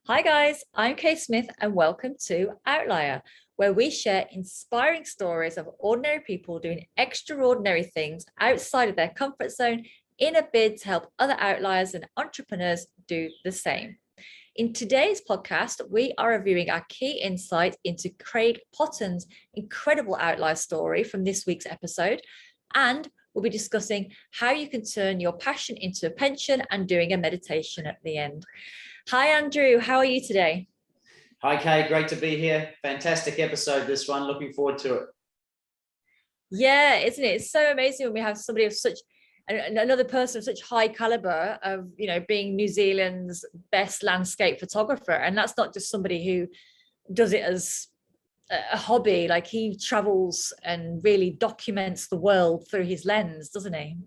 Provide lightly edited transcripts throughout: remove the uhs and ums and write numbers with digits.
Hi guys, I'm Kate Smith and welcome to Outlier, where we share inspiring stories of ordinary people doing extraordinary things outside of their comfort zone in a bid to help other outliers and entrepreneurs do the same. In today's podcast, we are reviewing our key insight into Craig Potton's incredible outlier story from this week's episode, and we'll be discussing how you can turn your passion into a pension and doing a meditation at the end. Hi, Andrew. How are you today? Hi, Kay. Great to be here. Fantastic episode, this one. Looking forward to it. Yeah, isn't it? It's so amazing when we have somebody of such, another person of such high caliber of, being New Zealand's best landscape photographer. And that's not just somebody who does it as a hobby. Like, he travels and really documents the world through his lens, doesn't he?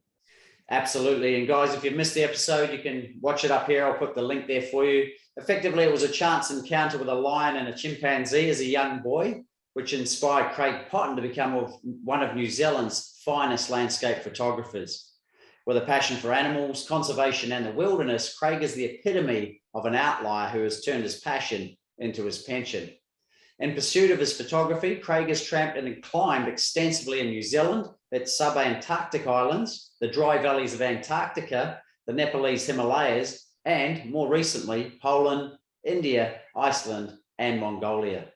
Absolutely. And guys, if you've missed the episode, you can watch it up here. I'll put the link there for you. Effectively, it was a chance encounter with a lion and a chimpanzee as a young boy, which inspired Craig Potton to become one of New Zealand's finest landscape photographers. With a passion for animals, conservation, and the wilderness, Craig is the epitome of an outlier who has turned his passion into his pension. In pursuit of his photography, Craig has tramped and climbed extensively in New Zealand, its sub-Antarctic islands, the dry valleys of Antarctica, the Nepalese Himalayas, and more recently, Poland, India, Iceland, and Mongolia.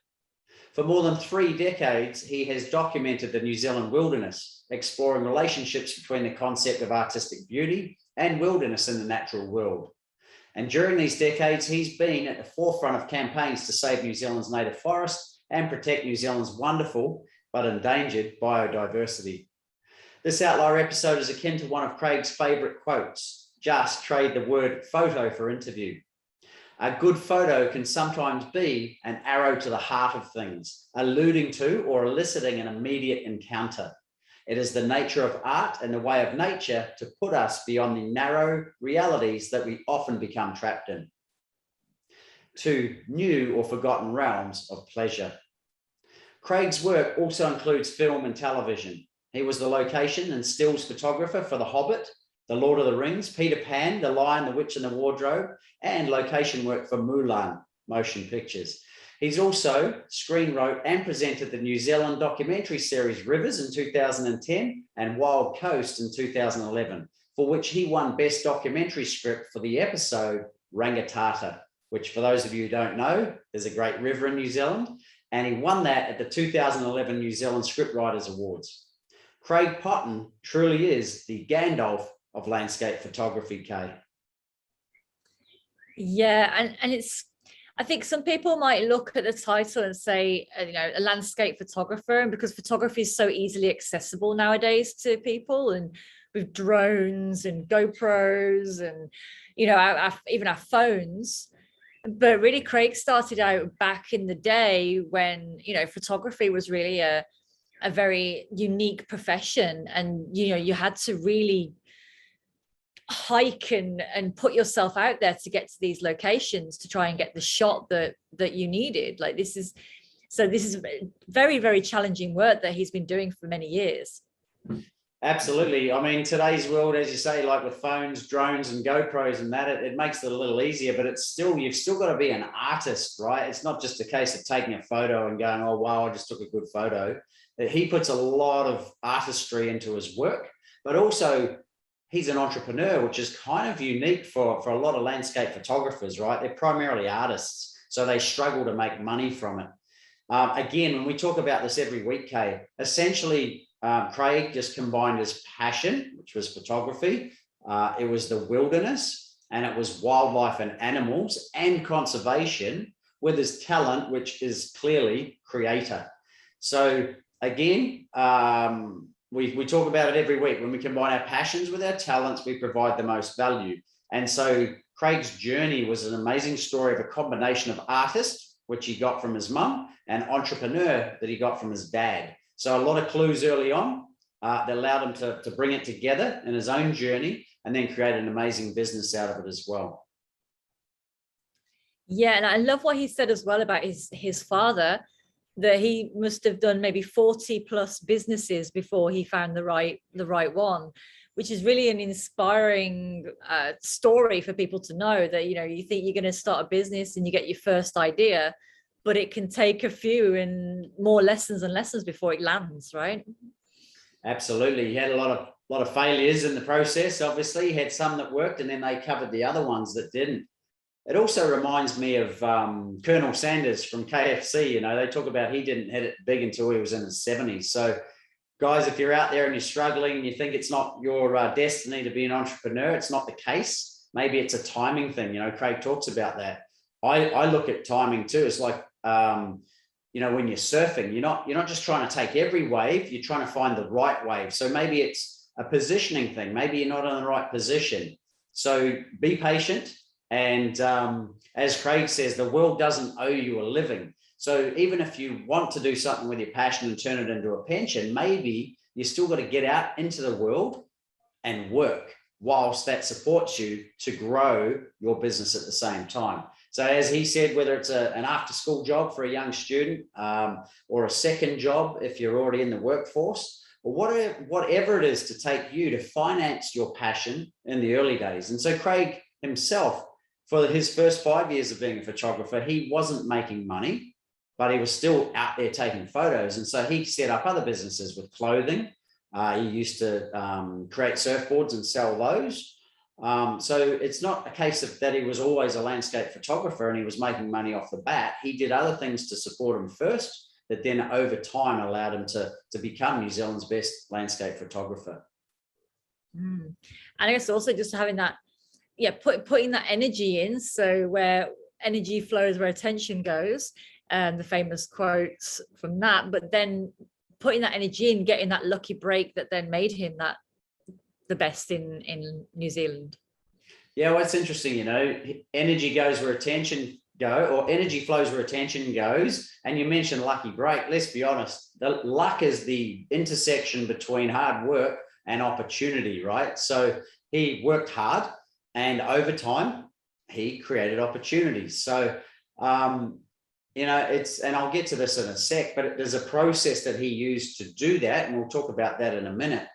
For more than 3 decades, he has documented the New Zealand wilderness, exploring relationships between the concept of artistic beauty and wilderness in the natural world. And during these decades, he's been at the forefront of campaigns to save New Zealand's native forests and protect New Zealand's wonderful but endangered biodiversity. This Outlier episode is akin to one of Craig's favourite quotes: just trade the word photo for interview. A good photo can sometimes be an arrow to the heart of things, alluding to or eliciting an immediate encounter. It is the nature of art and the way of nature to put us beyond the narrow realities that we often become trapped in, to new or forgotten realms of pleasure. Craig's work also includes film and television. He was the location and stills photographer for The Hobbit, The Lord of the Rings, Peter Pan, The Lion, the Witch and the Wardrobe, and location work for Mulan Motion Pictures. He's also screenwrote and presented the New Zealand documentary series Rivers in 2010 and Wild Coast in 2011, for which he won Best Documentary Script for the episode Rangitata, which, for those of you who don't know, there's a great river in New Zealand, and he won that at the 2011 New Zealand Scriptwriters Awards. Craig Potton truly is the Gandalf of landscape photography, Kay. Yeah, and it's, I think some people might look at the title and say, a landscape photographer, and because photography is so easily accessible nowadays to people, and with drones and GoPros and, even our phones. But really, Craig started out back in the day when, photography was really a very unique profession. And, you had to really hike and put yourself out there to get to these locations to try and get the shot that you needed. Like, this is very, very challenging work that he's been doing for many years. Absolutely. I mean, today's world, as you say, like with phones, drones and GoPros and that, it makes it a little easier, but you've still got to be an artist, right? It's not just a case of taking a photo and going, oh, wow, I just took a good photo. He puts a lot of artistry into his work, but also he's an entrepreneur, which is kind of unique for a lot of landscape photographers, right? They're primarily artists, so they struggle to make money from it. Again, when we talk about this every week, Kay, essentially, Craig just combined his passion, which was photography. It was the wilderness, and it was wildlife and animals and conservation, with his talent, which is clearly creator. So again, we talk about it every week. When we combine our passions with our talents, we provide the most value. And so Craig's journey was an amazing story of a combination of artist, which he got from his mum, and entrepreneur that he got from his dad. So a lot of clues early on that allowed him to bring it together in his own journey and then create an amazing business out of it as well. Yeah, and I love what he said as well about his father. that he must have done maybe 40 plus businesses before he found the right one, which is really an inspiring story for people to know that, you think you're going to start a business and you get your first idea, but it can take a few and more lessons and lessons before it lands, right? Absolutely. He had a lot of failures in the process. Obviously, he had some that worked, and then they covered the other ones that didn't. It also reminds me of Colonel Sanders from KFC. They talk about he didn't hit it big until he was in his 70s. So, guys, if you're out there and you're struggling and you think it's not your destiny to be an entrepreneur, it's not the case. Maybe it's a timing thing. Craig talks about that. I look at timing too. It's like, when you're surfing, you're not just trying to take every wave, you're trying to find the right wave. So maybe it's a positioning thing. Maybe you're not in the right position. So be patient. And as Craig says, the world doesn't owe you a living. So even if you want to do something with your passion and turn it into a pension, maybe you still got to get out into the world and work whilst that supports you to grow your business at the same time. So as he said, whether it's an after-school job for a young student or a second job if you're already in the workforce, or whatever it is to take you to finance your passion in the early days. And so Craig himself, for his first 5 years of being a photographer, he wasn't making money, but he was still out there taking photos. And so he set up other businesses with clothing. He used to create surfboards and sell those. So it's not a case of that he was always a landscape photographer and he was making money off the bat. He did other things to support him first, that then over time allowed him to become New Zealand's best landscape photographer. And I guess also just having that, putting that energy in. So where energy flows, where attention goes, and the famous quotes from that, but then putting that energy in, getting that lucky break that then made him the best in New Zealand. Yeah, well, it's interesting, energy goes where attention go, or energy flows where attention goes. And you mentioned lucky break. Let's be honest, the luck is the intersection between hard work and opportunity, right? So he worked hard, and over time, he created opportunities. So, and I'll get to this in a sec, but there's a process that he used to do that, and we'll talk about that in a minute.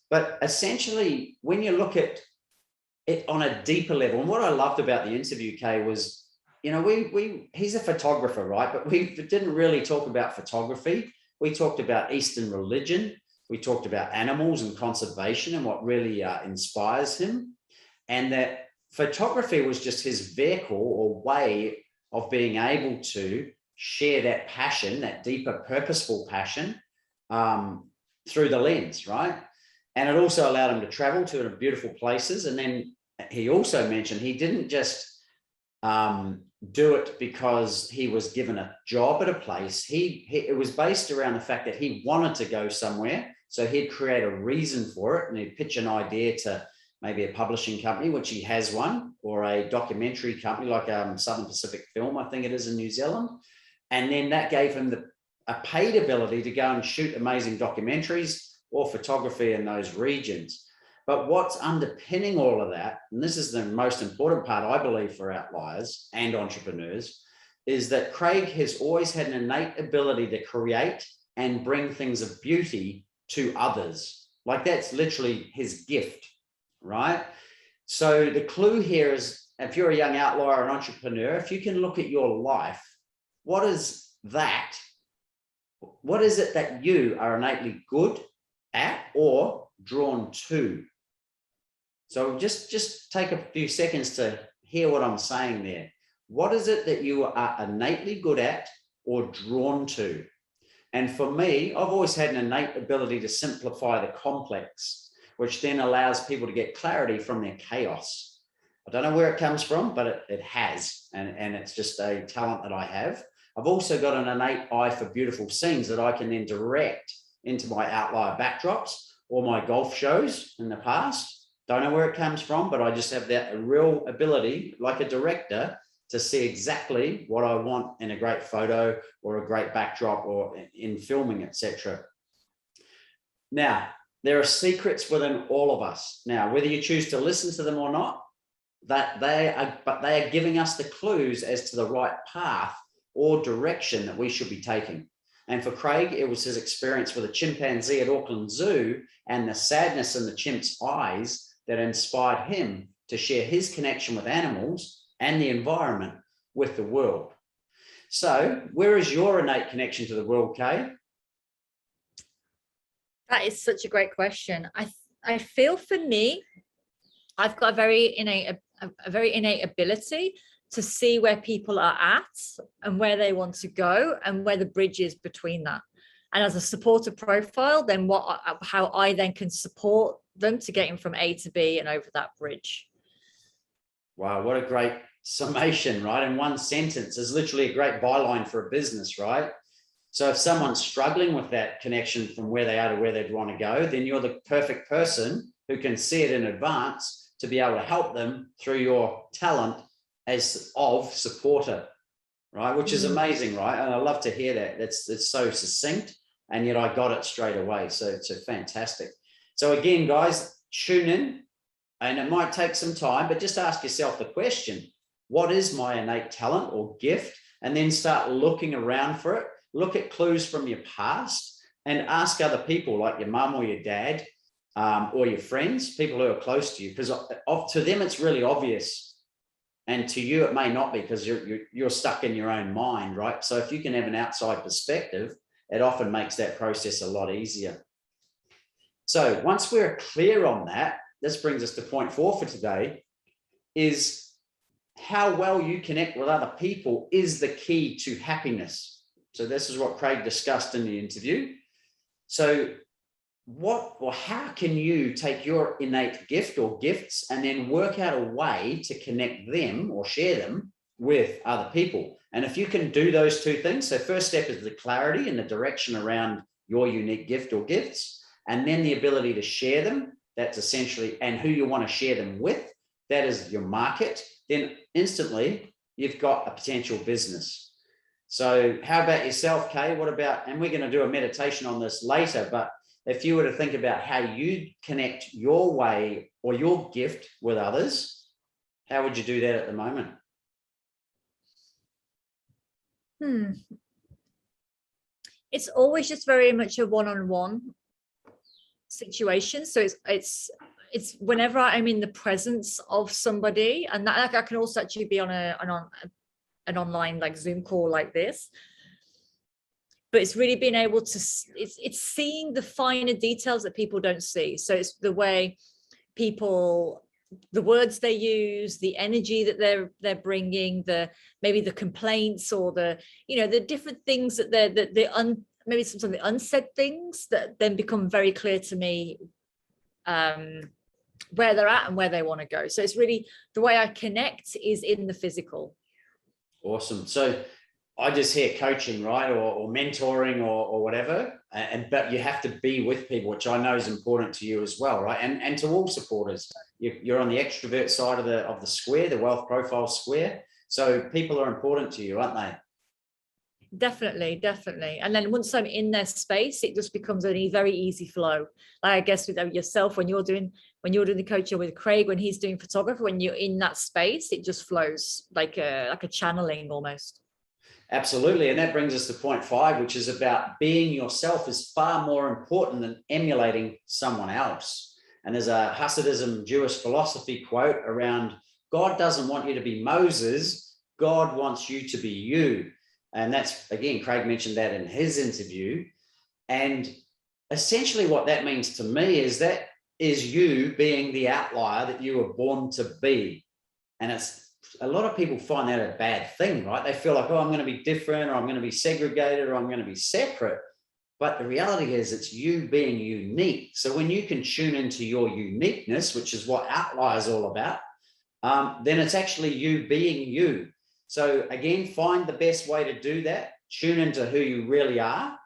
But essentially, when you look at it on a deeper level, and what I loved about the interview, Kay, was, he's a photographer, right? But we didn't really talk about photography. We talked about Eastern religion. We talked about animals and conservation and what really inspires him. And that photography was just his vehicle or way of being able to share that passion, that deeper, purposeful passion through the lens, right? And it also allowed him to travel to beautiful places. And then he also mentioned he didn't just do it because he was given a job at a place. It was based around the fact that he wanted to go somewhere. So he'd create a reason for it, and he'd pitch an idea to maybe a publishing company, which he has one, or a documentary company like Southern Pacific Film, I think it is, in New Zealand. And then that gave him a paid ability to go and shoot amazing documentaries or photography in those regions. But what's underpinning all of that, and this is the most important part, I believe, for outliers and entrepreneurs, is that Craig has always had an innate ability to create and bring things of beauty to others. Like, that's literally his gift, right? So the clue here is, if you're a young outlier, an entrepreneur, if you can look at your life, what is that? What is it that you are innately good at or drawn to? So just take a few seconds to hear what I'm saying there. What is it that you are innately good at or drawn to? And for me, I've always had an innate ability to simplify the complex, which then allows people to get clarity from their chaos. I don't know where it comes from, but it has, and it's just a talent that I have. I've also got an innate eye for beautiful scenes that I can then direct into my outlier backdrops or my golf shows in the past. Don't know where it comes from, but I just have that real ability, like a director, to see exactly what I want in a great photo or a great backdrop or in filming, etc. Now, there are secrets within all of us. Now, whether you choose to listen to them or not, but they are giving us the clues as to the right path or direction that we should be taking. And for Craig, it was his experience with a chimpanzee at Auckland Zoo and the sadness in the chimp's eyes that inspired him to share his connection with animals and the environment with the world. So where is your innate connection to the world, Kay? That is such a great question. I feel for me, I've got a very innate ability to see where people are at and where they want to go and where the bridge is between that. And as a supporter profile, then how I then can support them to getting from A to B and over that bridge. Wow, what a great summation, right? In one sentence is literally a great byline for a business, right? So if someone's struggling with that connection from where they are to where they'd want to go, then you're the perfect person who can see it in advance to be able to help them through your talent as of supporter, right? Which is amazing, right? And I love to hear that. It's so succinct, and yet I got it straight away. So it's fantastic. So again, guys, tune in, and it might take some time, but just ask yourself the question, what is my innate talent or gift? And then start looking around for it. Look at clues from your past and ask other people like your mum or your dad or your friends, people who are close to you, because to them it's really obvious. And to you, it may not be because you're stuck in your own mind, right? So if you can have an outside perspective, it often makes that process a lot easier. So once we're clear on that, this brings us to point 4 for today, is how well you connect with other people is the key to happiness. So this is what Craig discussed in the interview. So how can you take your innate gift or gifts and then work out a way to connect them or share them with other people? And if you can do those two things, so first step is the clarity and the direction around your unique gift or gifts, and then the ability to share them. That's essentially, and who you want to share them with, that is your market. Then instantly you've got a potential business. So how about yourself, Kay? What about, and we're going to do a meditation on this later, but if you were to think about how you connect your way or your gift with others, how would you do that at the moment? It's always just very much a one-on-one situation. So it's whenever I'm in the presence of somebody, and that I can also actually be on an online like Zoom call like this. But it's really being able to, it's seeing the finer details that people don't see. So it's the way people, the words they use, the energy that they're bringing, maybe the complaints or the different things that maybe some of the unsaid things that then become very clear to me where they're at and where they want to go. So it's really the way I connect is in the physical. Awesome. So I just hear coaching, right, or mentoring or whatever, but you have to be with people, which I know is important to you as well, right? And to all supporters, you're on the extrovert side of the square, the wealth profile square. So people are important to you, aren't they? Definitely. And then once I'm in their space, it just becomes a very easy flow. Like I guess with yourself, when you're doing the coaching with Craig, when he's doing photography, when you're in that space, it just flows like a channeling almost. Absolutely. And that brings us to point 5, which is about being yourself is far more important than emulating someone else. And there's a Hasidism Jewish philosophy quote around God doesn't want you to be Moses. God wants you to be you. And that's, again, Craig mentioned that in his interview. And essentially what that means to me is that is you being the outlier that you were born to be. And it's a lot of people find that a bad thing, right? They feel like, oh, I'm going to be different, or I'm going to be segregated, or I'm going to be separate. But the reality is it's you being unique. So when you can tune into your uniqueness, which is what Outlier is all about, then it's actually you being you. So again, find the best way to do that. Tune into who you really are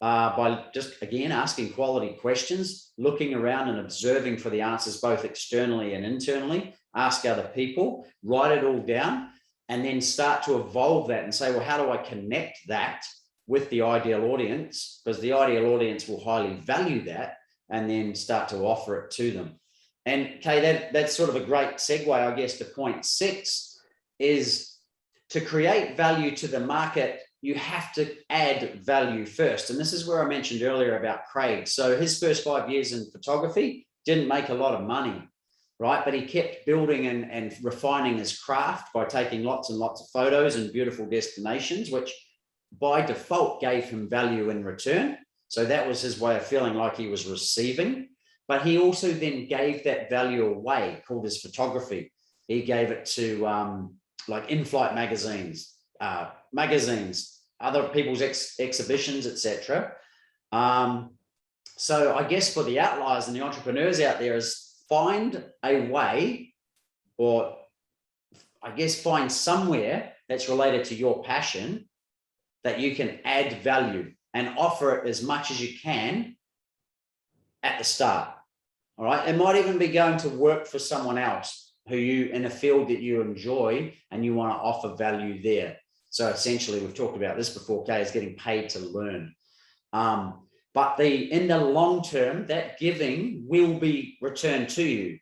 by just, again, asking quality questions, looking around and observing for the answers, both externally and internally. Ask other people, write it all down, and then start to evolve that and say, well, how do I connect that with the ideal audience? Because the ideal audience will highly value that, and then start to offer it to them. And Kay, that's sort of a great segue, I guess, to point 6 is to create value to the market you have to add value first. And this is where I mentioned earlier about Craig. So his first 5 years in photography didn't make a lot of money, right? But he kept building and refining his craft by taking lots and lots of photos and beautiful destinations, which by default gave him value in return. So that was his way of feeling like he was receiving. But he also then gave that value away, called his photography. He gave it to like in-flight magazines, other people's exhibitions, etc. So I guess for the outliers and the entrepreneurs out there is find a way, or I guess find somewhere that's related to your passion that you can add value and offer it as much as you can at the start. All right. It might even be going to work for someone else who you in a field that you enjoy and you want to offer value there. So essentially, we've talked about this before, Kay, is getting paid to learn. But in the long term, that giving will be returned to you.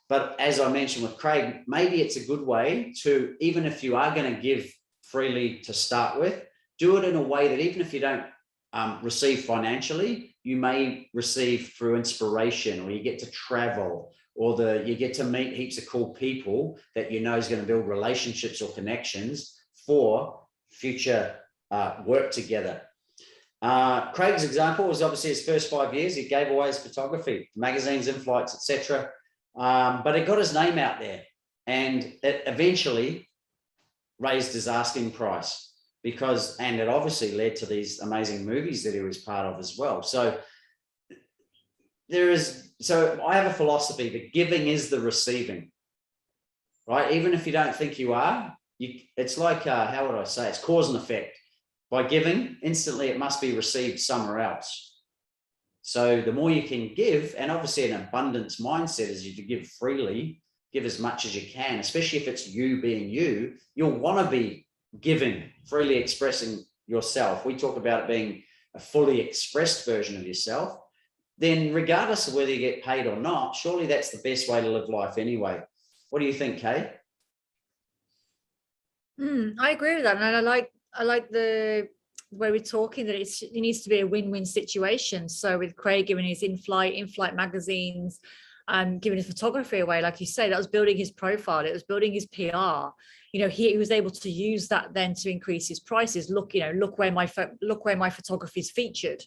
But as I mentioned with Craig, maybe it's a good way to, even if you are going to give freely to start with, do it in a way that even if you don't receive financially, you may receive through inspiration, or you get to travel, or you get to meet heaps of cool people that you know is going to build relationships or connections for future work together. Craig's example was obviously his first 5 years. He gave away his photography, magazines, in-flights, etc. But it got his name out there, and it eventually raised his asking price and it obviously led to these amazing movies that he was part of as well. So I have a philosophy that giving is the receiving, right? Even if you don't think you are, it's like, how would I say? It's cause and effect. By giving, instantly it must be received somewhere else. So the more you can give, and obviously an abundance mindset is you to give freely, give as much as you can, especially if it's you being you, you'll want to be giving, freely expressing yourself. We talk about it being a fully expressed version of yourself. Then regardless of whether you get paid or not, surely that's the best way to live life anyway. What do you think, Kay? I agree with that. And I like the way we're talking that it needs to be a win-win situation. So with Craig giving his in-flight magazines, giving his photography away, like you say, that was building his profile. It was building his PR. You know, he was able to use that then to increase his prices. Look where my photography is featured.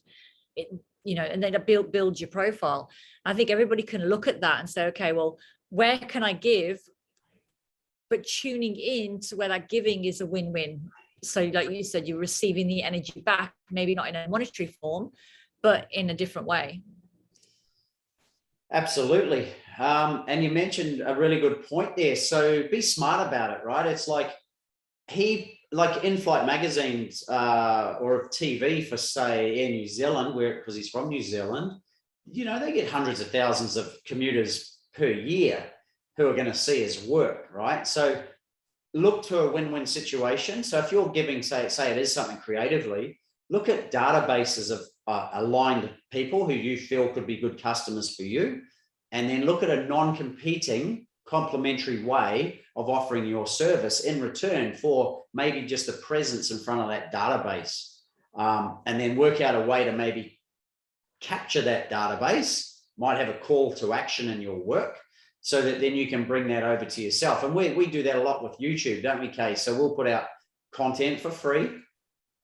And then build your profile. I think everybody can look at that and say, okay, well, where can I give? But tuning in to where that giving is a win-win. So like you said, you're receiving the energy back, maybe not in a monetary form, but in a different way. Absolutely. And you mentioned a really good point there. So be smart about it, right? It's like in-flight magazines or TV for, say, Air New Zealand, because he's from New Zealand, they get hundreds of thousands of commuters per year who are going to see his work, right? So look to a win-win situation. So if you're giving, say it is something creatively, look at databases of aligned people who you feel could be good customers for you, and then look at a non-competing complementary way of offering your service in return for maybe just a presence in front of that database, and then work out a way to maybe capture that database, might have a call to action in your work, so that then you can bring that over to yourself. And we do that a lot with YouTube, don't we, Kay? So we'll put out content for free,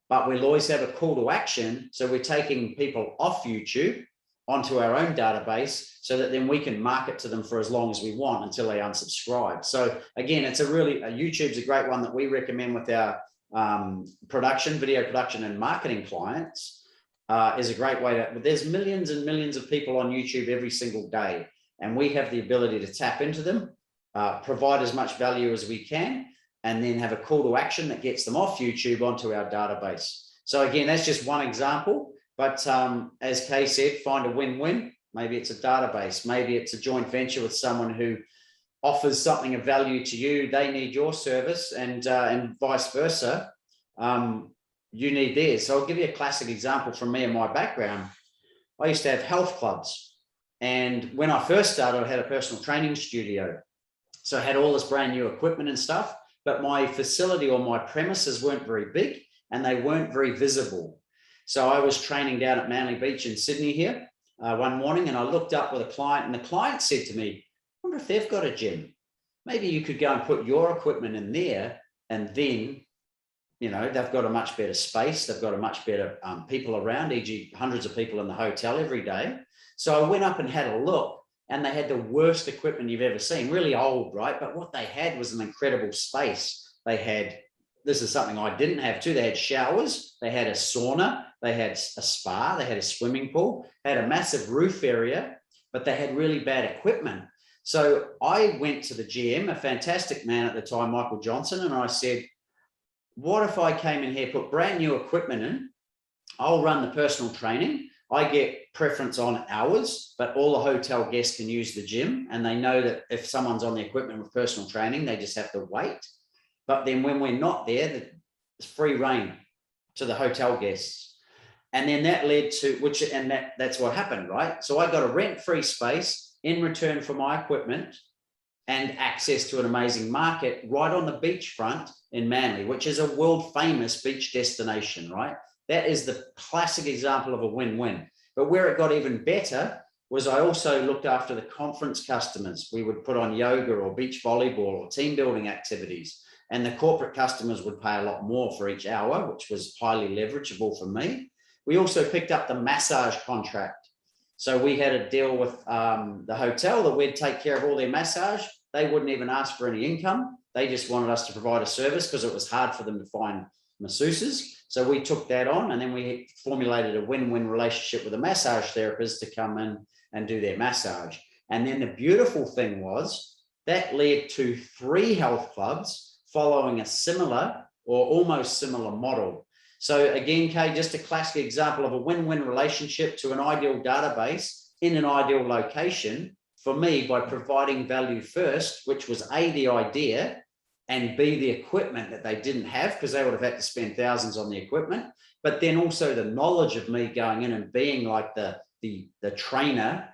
but we'll always have a call to action. So we're taking people off YouTube onto our own database so that then we can market to them for as long as we want until they unsubscribe. So again, it's YouTube's a great one that we recommend with our video production and marketing clients, is a great way to, there's millions and millions of people on YouTube every single day. And we have the ability to tap into them, provide as much value as we can, and then have a call to action that gets them off YouTube onto our database. So again, that's just one example. But as Kay said, find a win-win. Maybe it's a database. Maybe it's a joint venture with someone who offers something of value to you. They need your service, and vice versa. You need theirs. So I'll give you a classic example from me and my background. I used to have health clubs. And when I first started, I had a personal training studio. So I had all this brand new equipment and stuff, but my facility or my premises weren't very big. and they weren't very visible. So I was training down at Manly Beach in Sydney here one morning, and I looked up with a client, and the client said to me, I wonder if they've got a gym. Maybe you could go and put your equipment in there, and then, you know, they've got a much better space. They've got a much better people around, e.g. hundreds of people in the hotel every day. So I went up and had a look, and they had the worst equipment you've ever seen, really old, right? But what they had was an incredible space. They had, this is something I didn't have too, they had showers, they had a sauna, they had a spa, they had a swimming pool, they had a massive roof area, but they had really bad equipment. So I went to the GM, a fantastic man at the time, Michael Johnson, and I said, what if I came in here, put brand new equipment in, I'll run the personal training, I get preference on hours, but all the hotel guests can use the gym, and they know that if someone's on the equipment with personal training, they just have to wait. But then when we're not there, it's free reign to the hotel guests. And then that led to, that's what happened, right? So I got a rent-free space in return for my equipment and access to an amazing market right on the beachfront in Manly, which is a world-famous beach destination, right? That is the classic example of a win-win. But where it got even better was I also looked after the conference customers. We would put on yoga or beach volleyball or team building activities, and the corporate customers would pay a lot more for each hour, which was highly leverageable for me. We also picked up the massage contract. So we had a deal with the hotel that we'd take care of all their massage. They wouldn't even ask for any income. They just wanted us to provide a service because it was hard for them to find masseuses. So we took that on, and then we formulated a win-win relationship with a massage therapist to come in and do their massage. And then the beautiful thing was that led to 3 health clubs following a similar or almost similar model. So again, Kay, just a classic example of a win-win relationship to an ideal database in an ideal location for me by providing value first, which was A, the idea, and B, the equipment that they didn't have because they would have had to spend thousands on the equipment, but then also the knowledge of me going in and being like the trainer,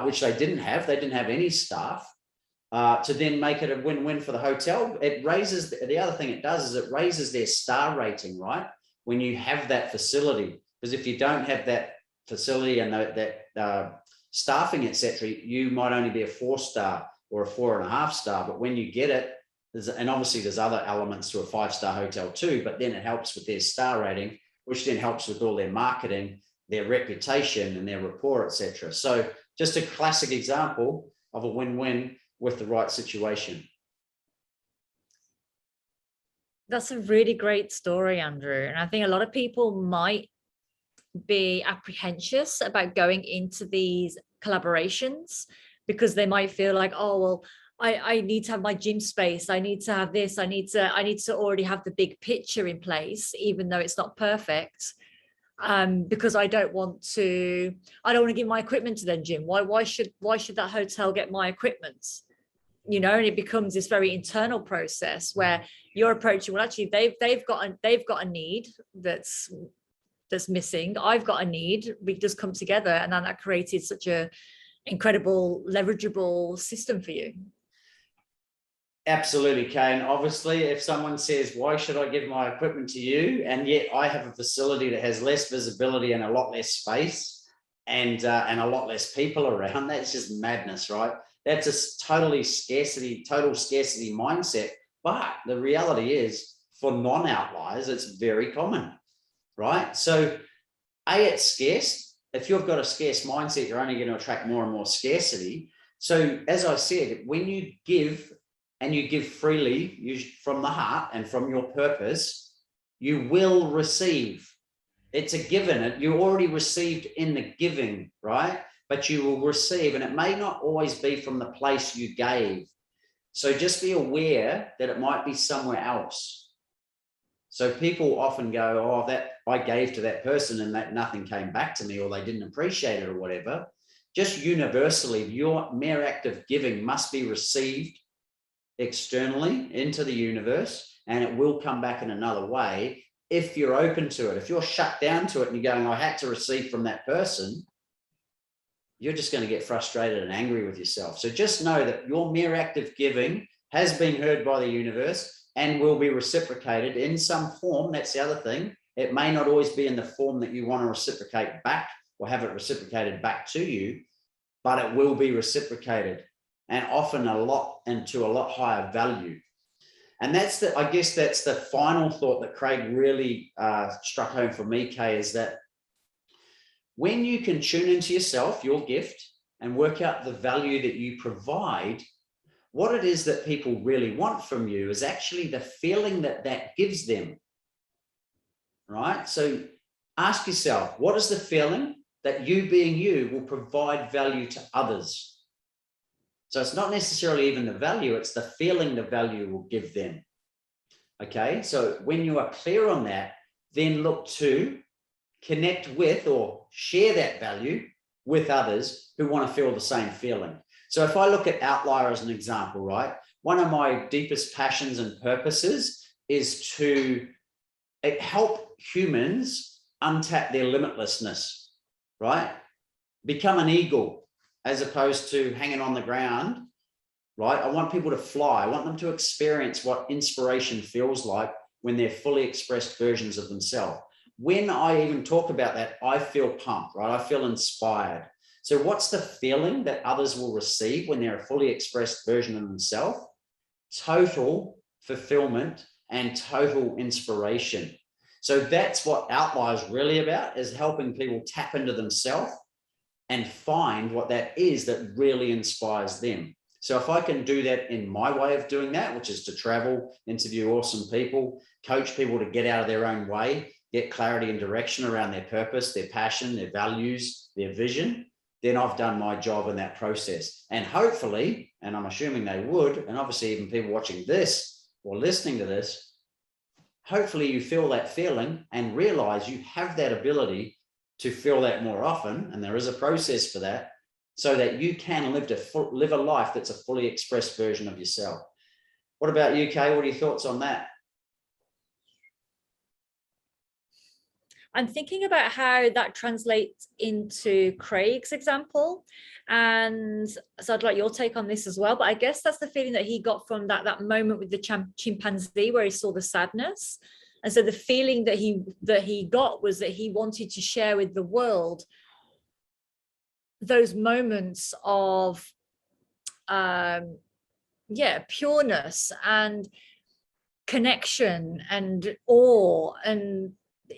which they didn't have. They didn't have any staff. To then make it a win-win for the hotel. It raises, the other thing it does is it raises their star rating, right? When you have that facility, because if you don't have that facility and that staffing, etc., you might only be a 4-star or a 4.5 star, but when you get it, and obviously there's other elements to a 5-star hotel too, but then it helps with their star rating, which then helps with all their marketing, their reputation and their rapport, etc. So just a classic example of a win-win with the right situation. That's a really great story, Andrew. And I think a lot of people might be apprehensive about going into these collaborations because they might feel like, oh, well, I need to have my gym space. I need to have this. I need to already have the big picture in place, even though it's not perfect. Because I don't want to give my equipment to their gym. Why should that hotel get my equipment? You know, and it becomes this very internal process where you're approaching, well, actually they've got a need that's missing. I've got a need. We just come together, and then that created such a incredible leverageable system for you. Absolutely, Kay. And obviously, if someone says, why should I give my equipment to you? And yet I have a facility that has less visibility and a lot less space and a lot less people around, that's just madness, right? That's a total scarcity mindset. But the reality is, for non-outliers, it's very common, right? So it's scarce. If you've got a scarce mindset, you're only going to attract more and more scarcity. So as I said, when you give, and you give freely from the heart and from your purpose, you will receive. It's a given. You already received in the giving, right? But you will receive, and it may not always be from the place you gave. So just be aware that it might be somewhere else. So people often go, oh, that I gave to that person and that nothing came back to me, or they didn't appreciate it or whatever. Just universally, your mere act of giving must be received externally into the universe, and it will come back in another way if you're open to it. If you're shut down to it and you're going, I had to receive from that person, you're just going to get frustrated and angry with yourself. So just know that your mere act of giving has been heard by the universe. and will be reciprocated in some form. That's the other thing. It may not always be in the form that you want to reciprocate back or have it reciprocated back to you, but it will be reciprocated, and often a lot and to a lot higher value. And I guess that's the final thought that Craig really struck home for me, Kay, is that when you can tune into yourself, your gift, and work out the value that you provide, what it is that people really want from you is actually the feeling that that gives them, right? So ask yourself, what is the feeling that you being you will provide value to others? So it's not necessarily even the value, it's the feeling the value will give them. Okay, so when you are clear on that, then look to connect with or share that value with others who want to feel the same feeling. So if I look at Outlier as an example, right, one of my deepest passions and purposes is to help humans untap their limitlessness, right? Become an eagle as opposed to hanging on the ground, right? I want people to fly. I want them to experience what inspiration feels like when they're fully expressed versions of themselves. When I even talk about that, I feel pumped, right? I feel inspired. So what's the feeling that others will receive when they're a fully expressed version of themselves? Total fulfillment and total inspiration. So that's what Outlier is really about, is helping people tap into themselves and find what that is that really inspires them. So if I can do that in my way of doing that, which is to travel, interview awesome people, coach people to get out of their own way, get clarity and direction around their purpose, their passion, their values, their vision, then I've done my job in that process. And hopefully, and I'm assuming they would, and obviously even people watching this or listening to this, hopefully you feel that feeling and realize you have that ability to feel that more often. And there is a process for that, so that you can live a life that's a fully expressed version of yourself. What about you, Kay? What are your thoughts on that? I'm thinking about how that translates into Craig's example. And so I'd like your take on this as well. But I guess that's the feeling that he got from that moment with the chimpanzee where he saw the sadness. And so the feeling that he got was that he wanted to share with the world those moments of pureness and connection and awe and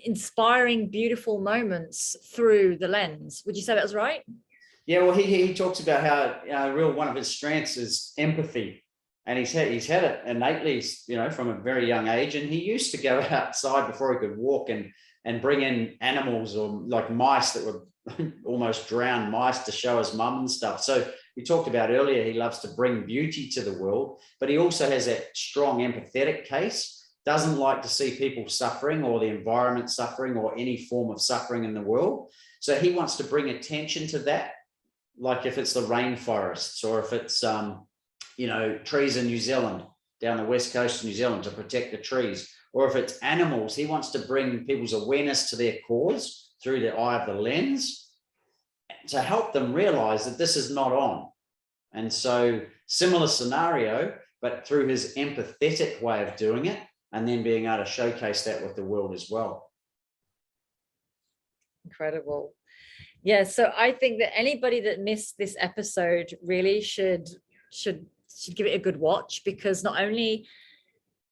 inspiring beautiful moments through the lens. Would you say that was right? Yeah, well, he talks about how one of his strengths is empathy, and he's had it innately, from a very young age. And he used to go outside before he could walk and bring in animals or like mice that were almost drowned mice to show his mum and stuff. So we talked about earlier, he loves to bring beauty to the world, but he also has that strong empathetic case. Doesn't like to see people suffering or the environment suffering or any form of suffering in the world. So he wants to bring attention to that, like if it's the rainforests or if it's, trees in New Zealand, down the west coast of New Zealand to protect the trees, or if it's animals, he wants to bring people's awareness to their cause through the eye of the lens to help them realize that this is not on. And so similar scenario, but through his empathetic way of doing it, and then being able to showcase that with the world as well. Incredible. Yeah, so I think that anybody that missed this episode really should give it a good watch, because not only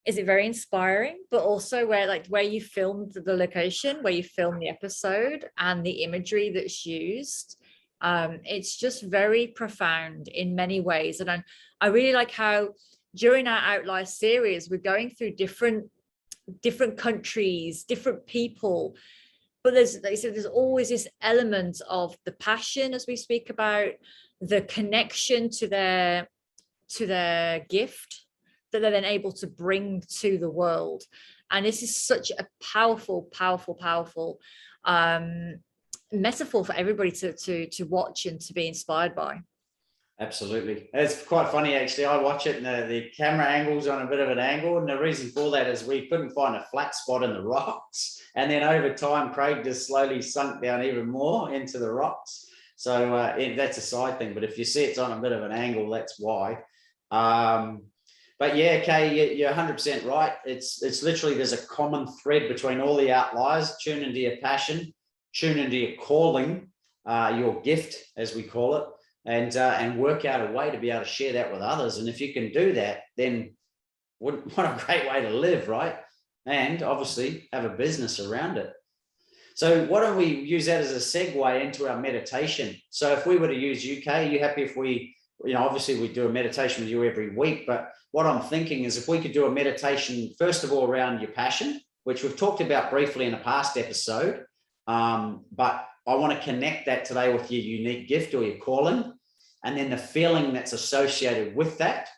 is it very inspiring, but also where you filmed the location, where you filmed the episode, and the imagery that's used. It's just very profound in many ways. And I really like how during our Outlier series, we're going through different countries, different people, but there's always this element of the passion, as we speak about, the connection to their gift that they're then able to bring to the world. And this is such a powerful metaphor for everybody to watch and to be inspired by. Absolutely. It's quite funny, actually. I watch it and the camera angle's on a bit of an angle. And the reason for that is we couldn't find a flat spot in the rocks. And then over time, Craig just slowly sunk down even more into the rocks. So that's a side thing. But if you see it's on a bit of an angle, that's why. But But yeah, Kay, you're 100% right. It's literally, there's a common thread between all the outliers. Tune into your passion, tune into your calling, your gift, as we call it, and work out a way to be able to share that with others. And if you can do that, then what a great way to live, right? And obviously have a business around it. So why don't we use that as a segue into our meditation? So if we were to use UK, are you happy if we, obviously we do a meditation with you every week, but what I'm thinking is if we could do a meditation, first of all, around your passion, which we've talked about briefly in a past episode, but I want to connect that today with your unique gift or your calling, and then the feeling that's associated with that,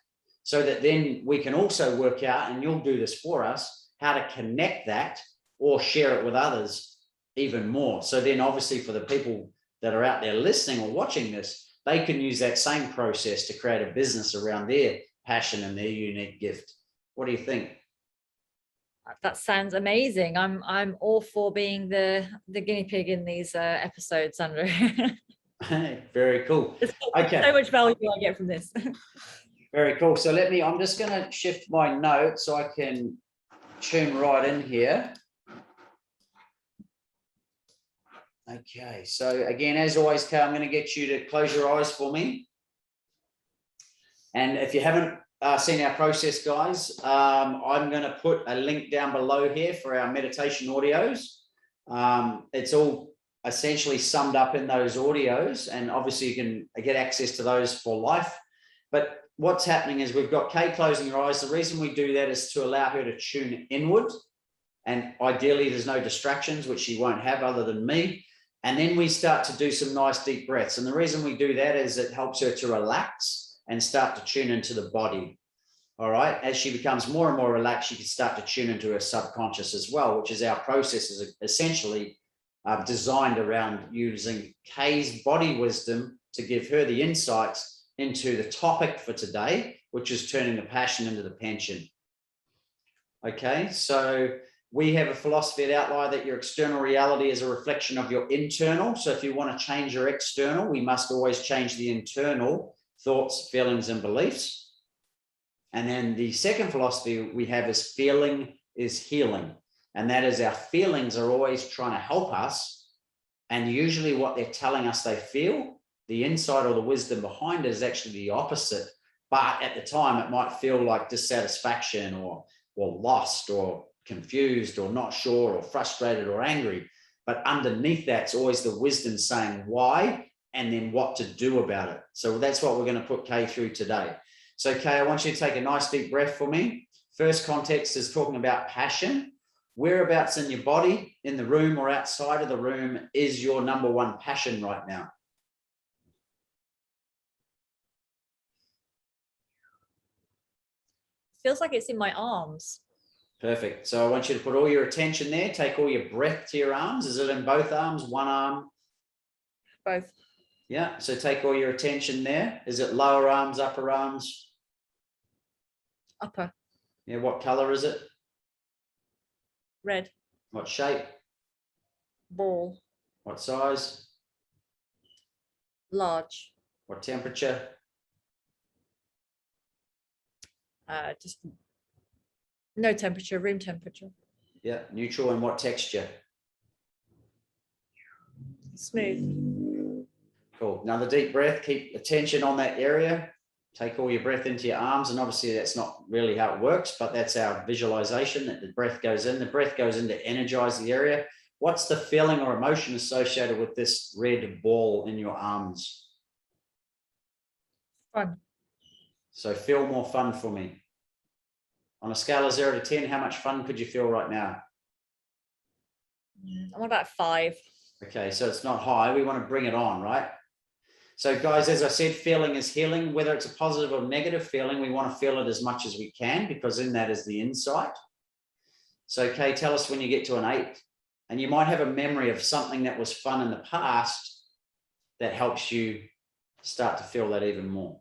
so that then we can also work out, and you'll do this for us, how to connect that or share it with others even more. So then obviously for the people that are out there listening or watching this, they can use that same process to create a business around their passion and their unique gift. What do you think? That sounds amazing. I'm all for being the guinea pig in these episodes, Andrew. Very cool. Okay. So much value I get from this. Very cool. So I'm just going to shift my notes so I can tune right in here. Okay. So again, as always, Kay, I'm going to get you to close your eyes for me. And if you haven't seen our process, guys, I'm going to put a link down below here for our meditation audios. It's all essentially summed up in those audios, and obviously you can get access to those for life. But what's happening is we've got Kay closing her eyes. The reason we do that is to allow her to tune inward, and ideally there's no distractions, which she won't have other than me. And then we start to do some nice deep breaths. And the reason we do that is it helps her to relax and start to tune into the body. All right. As she becomes more and more relaxed, she can start to tune into her subconscious as well, which is our process is essentially designed around using Kay's body wisdom to give her the insights into the topic for today, which is turning the passion into the pension. Okay. So we have a philosophy at Outlier that your external reality is a reflection of your internal. So if you want to change your external, we must always change the internal thoughts, feelings, and beliefs. And then the second philosophy we have is feeling is healing. And that is our feelings are always trying to help us. And usually what they're telling us they feel, the insight or the wisdom behind it is actually the opposite. But at the time, it might feel like dissatisfaction or lost or confused or not sure or frustrated or angry. But underneath that's always the wisdom saying why and then what to do about it. So that's what we're going to put Kay through today. So Kay, I want you to take a nice deep breath for me. First context is talking about passion. Whereabouts in your body, in the room or outside of the room, is your number one passion right now? Feels like it's in my arms. Perfect. So I want you to put all your attention there. Take all your breath to your arms. Is it in both arms, one arm? Both. Yeah. So take all your attention there. Is it lower arms, upper arms? Upper. Yeah. What color is it? Red. What shape? Ball. What size? Large. What temperature? Just no temperature, room temperature. Yeah. Neutral. And what texture? Smooth. Cool. Another deep breath. Keep attention on that area. Take all your breath into your arms. And obviously that's not really how it works, but that's our visualization that the breath goes in. The breath goes in to energize the area. What's the feeling or emotion associated with this red ball in your arms? Fun. So feel more fun for me. On a scale of 0 to 10, how much fun could you feel right now? I'm about 5. Okay, so it's not high. We want to bring it on, right? So guys, as I said, feeling is healing. Whether it's a positive or negative feeling, we want to feel it as much as we can because in that is the insight. So Kay, tell us when you get to an 8. And you might have a memory of something that was fun in the past that helps you start to feel that even more.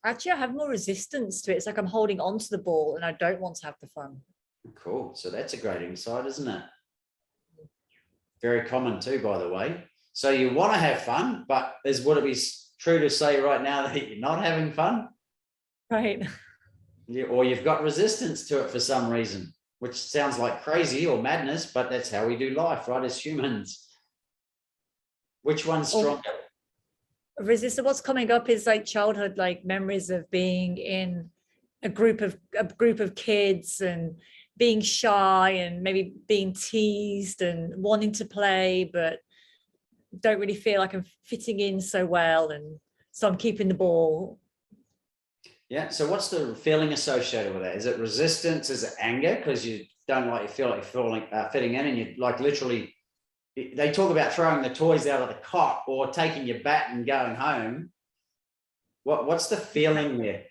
Actually, I have more resistance to it. It's like I'm holding on to the ball and I don't want to have the fun. Cool. So that's a great insight, isn't it? Very common too, by the way. So you want to have fun, but would it be true to say right now that you're not having fun? Right. Or you've got resistance to it for some reason, which sounds like crazy or madness, but that's how we do life, right, as humans. Which one's stronger? Resistance. What's coming up is like childhood, like memories of being in a group of kids and being shy and maybe being teased and wanting to play, but don't really feel like I'm fitting in so well, and so I'm keeping the ball. Yeah. So what's the feeling associated with that? Is it resistance? Is it anger because you don't like, you feel like you're fitting in, and you like literally, they talk about throwing the toys out of the cot or taking your bat and going home. What's the feeling there?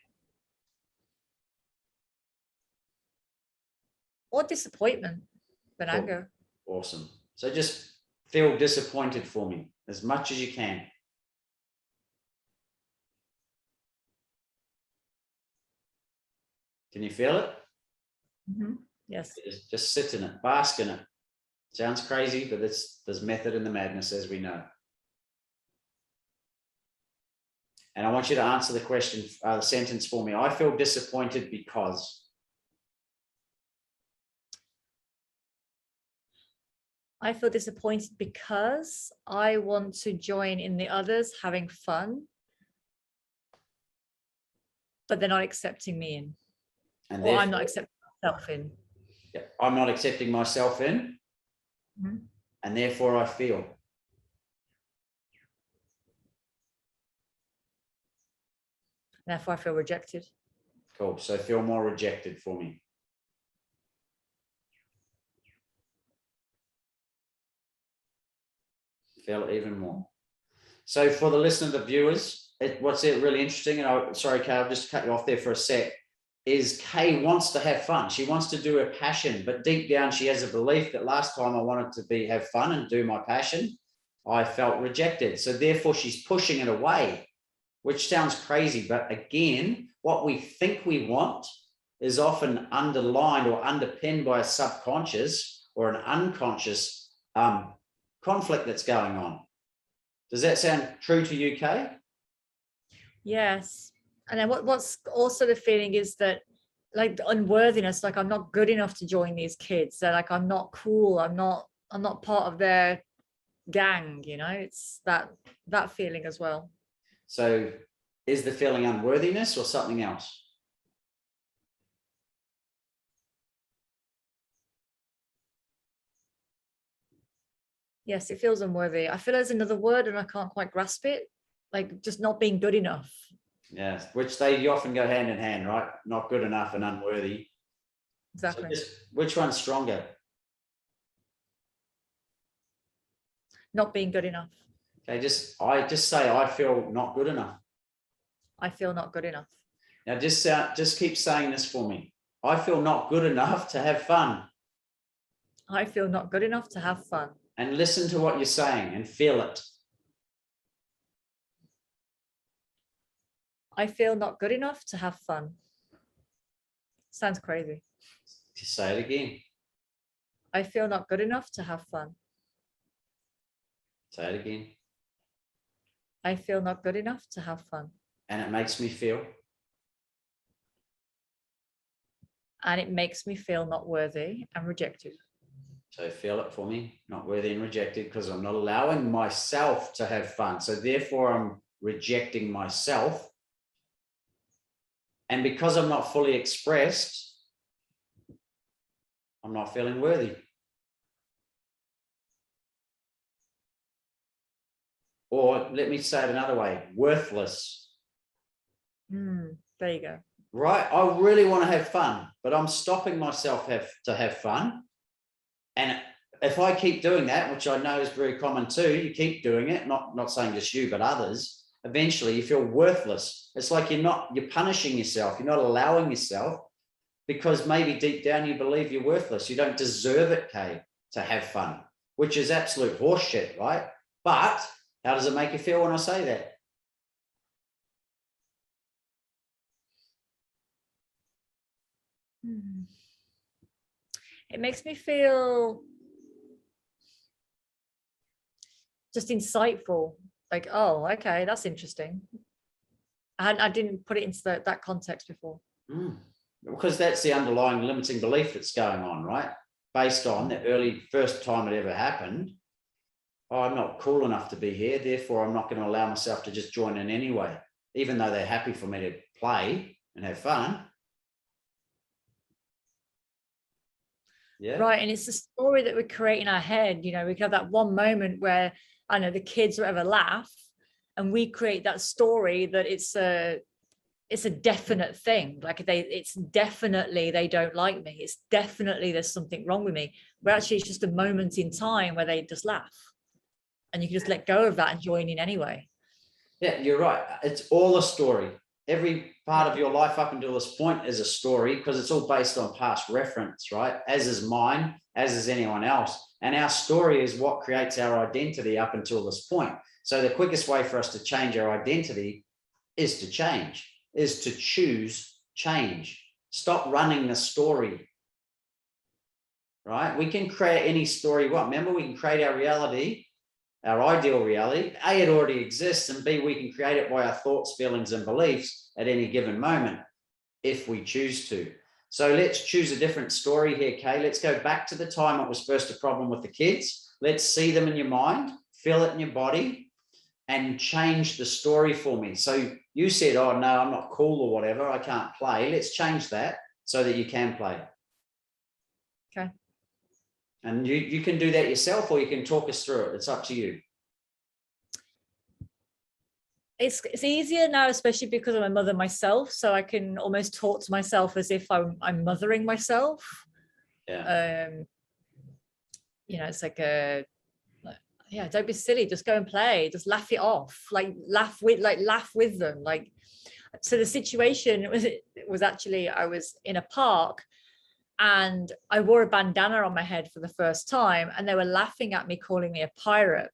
Or disappointment, but Cool. anger. Awesome. So just feel disappointed for me as much as you can. Can you feel it? Mm-hmm. Yes. Just sit in it, bask in it. Sounds crazy, but there's method in the madness, as we know. And I want you to answer the question, the sentence for me. I feel disappointed because. I feel disappointed because I want to join in the others having fun, but they're not accepting me in. And or I'm not accepting myself in. Yeah, I'm not accepting myself in, Mm-hmm. and therefore I feel. Therefore I feel rejected. Cool. So feel more rejected for me. Feel it even more. So for the listener, the viewers, what's really interesting, and sorry, Kay, I'll just cut you off there for a sec, is Kay wants to have fun. She wants to do her passion, but deep down she has a belief that last time I wanted to have fun and do my passion, I felt rejected. So therefore she's pushing it away, which sounds crazy. But again, what we think we want is often underlined or underpinned by a subconscious or an unconscious conflict that's going on. Does that sound true to you, Kay? Yes. And then what's also the feeling is that, like, the unworthiness, like I'm not good enough to join these kids. They're like, I'm not cool. I'm not part of their gang, you know. It's that feeling as well. So is the feeling unworthiness or something else? Yes, it feels unworthy. I feel there's another word and I can't quite grasp it. Like just not being good enough. Yeah, which they often go hand in hand, right? Not good enough and unworthy. Exactly. So which one's stronger? Not being good enough. Okay, I just say I feel not good enough. I feel not good enough. Now just keep saying this for me. I feel not good enough to have fun. I feel not good enough to have fun. And listen to what you're saying and feel it. I feel not good enough to have fun. Sounds crazy. Just say it again. I feel not good enough to have fun. Say it again. I feel not good enough to have fun. And it makes me feel. And it makes me feel not worthy and rejected. So feel it for me, not worthy and rejected, because I'm not allowing myself to have fun. So therefore I'm rejecting myself. And because I'm not fully expressed, I'm not feeling worthy. Or let me say it another way, worthless. There you go. Right? I really want to have fun, but I'm stopping myself to have fun. And if I keep doing that, which I know is very common too, you keep doing it, not saying just you, but others, eventually you feel worthless. It's like you're punishing yourself. You're not allowing yourself, because maybe deep down you believe you're worthless. You don't deserve it, Kay, to have fun, which is absolute horseshit, right? But how does it make you feel when I say that? It makes me feel just insightful. like, oh, okay, that's interesting. I didn't put it into that context before. Because that's the underlying limiting belief that's going on, right? Based on the early first time it ever happened. Oh, I'm not cool enough to be here, therefore I'm not going to allow myself to just join in anyway, even though they're happy for me to play and have fun. Yeah. Right. And it's the story that we create in our head. You know, we have that one moment where, I know, the kids or whatever laugh, and we create that story that it's a definite thing. Like it's definitely, they don't like me. It's definitely, there's something wrong with me. But actually it's just a moment in time where they just laugh, and you can just let go of that and join in anyway. Yeah, you're right. It's all a story. Every part of your life up until this point is a story, because it's all based on past reference, right? As is mine, as is anyone else. And our story is what creates our identity up until this point. So the quickest way for us to change our identity is to change, is to choose change. Stop running the story, right? We can create any story we want. Remember, we can create our reality, our ideal reality. A, it already exists, and B, we can create it by our thoughts, feelings, and beliefs at any given moment if we choose to. So let's choose a different story here, Kay. Let's go back to the time it was first a problem with the kids. Let's see them in your mind, feel it in your body, and change the story for me. So you said, oh, no, I'm not cool or whatever, I can't play. Let's change that so that you can play. Okay. And you can do that yourself, or you can talk us through it. It's up to you. It's easier now, especially because I'm a mother myself. So I can almost talk to myself as if I'm mothering myself. Yeah. You know, it's like yeah, don't be silly. Just go and play. Just laugh it off. Laugh with them. Like, so the situation was actually, I was in a park, and I wore a bandana on my head for the first time, and they were laughing at me, calling me a pirate.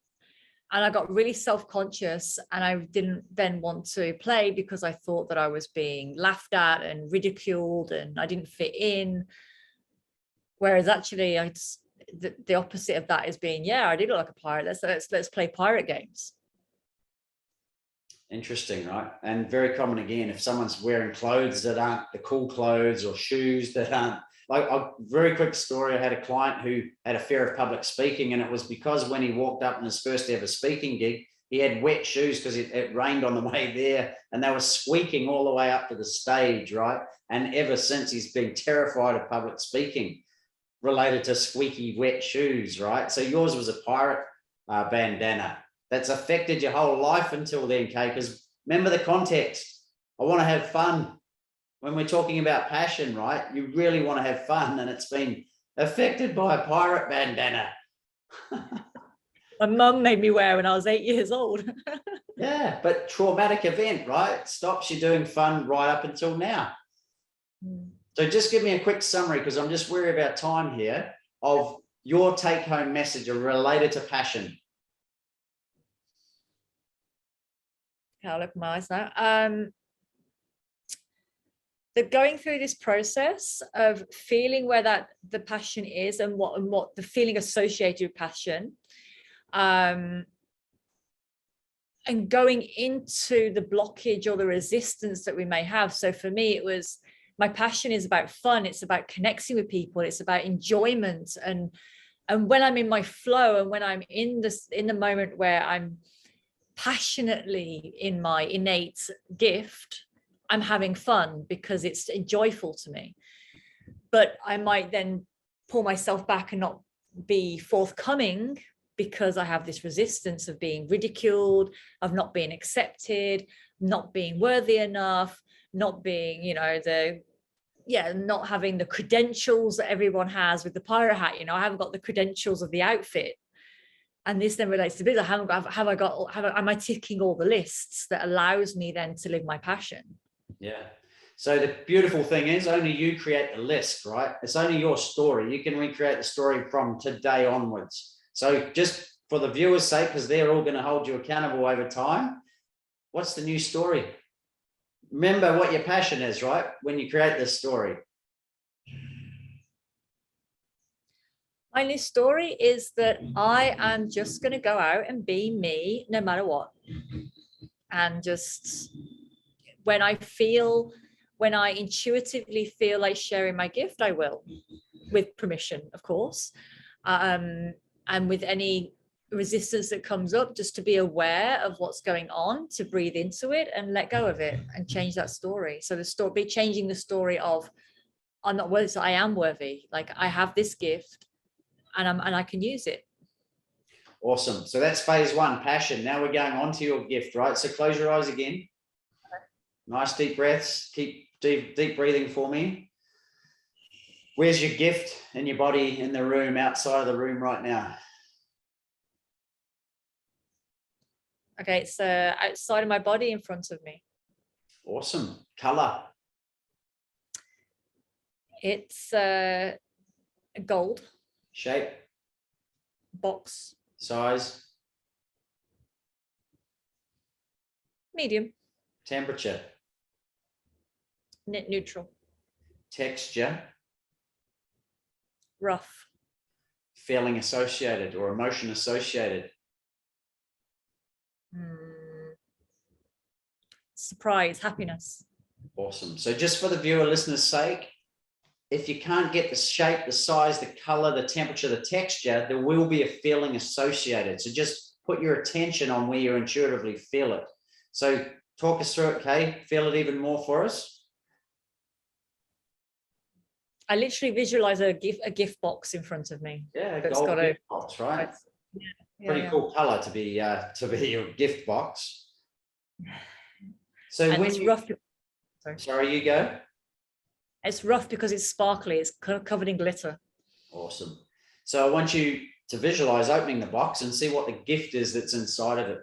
And I got really self-conscious, and I didn't then want to play because I thought that I was being laughed at and ridiculed and I didn't fit in. Whereas actually the opposite of that is being, yeah, I do look like a pirate. Let's play pirate games. Interesting, right? And very common again, if someone's wearing clothes that aren't the cool clothes, or shoes that aren't, like, a very quick story. I had a client who had a fear of public speaking, and it was because when he walked up in his first ever speaking gig, he had wet shoes because it rained on the way there, and they were squeaking all the way up to the stage, right? And ever since, he's been terrified of public speaking related to squeaky wet shoes, right? So yours was a pirate bandana that's affected your whole life until then, Kay, because remember the context. I want to have fun. When we're talking about passion, right? You really want to have fun, and it's been affected by a pirate bandana. My mum made me wear when I was 8 years old. Yeah, but traumatic event, right? Stops you doing fun right up until now. So just give me a quick summary, because I'm just worried about time here, of your take-home message related to passion. I'll open my eyes now. That going through this process of feeling where the passion is, and what the feeling associated with passion, and going into the blockage or the resistance that we may have. So for me, it was, my passion is about fun. It's about connecting with people. It's about enjoyment. And when I'm in my flow, and when I'm in the moment where I'm passionately in my innate gift, I'm having fun because it's joyful to me. But I might then pull myself back and not be forthcoming because I have this resistance of being ridiculed, of not being accepted, not being worthy enough, not being, not having the credentials that everyone has with the pirate hat. I haven't got the credentials of the outfit. And this then relates to business. Am I ticking all the lists that allows me then to live my passion? Yeah. So the beautiful thing is, only you create the list, right? It's only your story. You can recreate the story from today onwards. So just for the viewers' sake, because they're all going to hold you accountable over time, what's the new story? Remember what your passion is, right? When you create this story. My new story is that I am just going to go out and be me no matter what. And just when I intuitively feel like sharing my gift, I will, with permission, of course. And with any resistance that comes up, just to be aware of what's going on, to breathe into it and let go of it and change that story. So changing the story of, I'm not worthy, so I am worthy. Like, I have this gift and I can use it. Awesome. So that's phase one, passion. Now we're going on to your gift, right? So close your eyes again. Okay. Nice deep breaths. Keep deep breathing for me. Where's your gift in your body, in the room, outside of the room right now? Okay, it's outside of my body, in front of me. Awesome. Color? It's gold. Shape? Box. Size? Medium. Temperature? Net neutral. Texture? Rough. Feeling associated or emotion associated? Surprise, happiness. Awesome. So just for the viewer listener's sake, if you can't get the shape, the size, the color, the temperature, the texture, there will be a feeling associated. So just put your attention on where you intuitively feel it. So talk us through it, Kay. Feel it even more for us. I literally visualize a gift box in front of me. Yeah, gold gift box, right? Pretty cool color to be your gift box. So and when it's rough. Sorry, you go. It's rough because it's sparkly. It's covered in glitter. Awesome. So I want you to visualize opening the box and see what the gift is that's inside of it.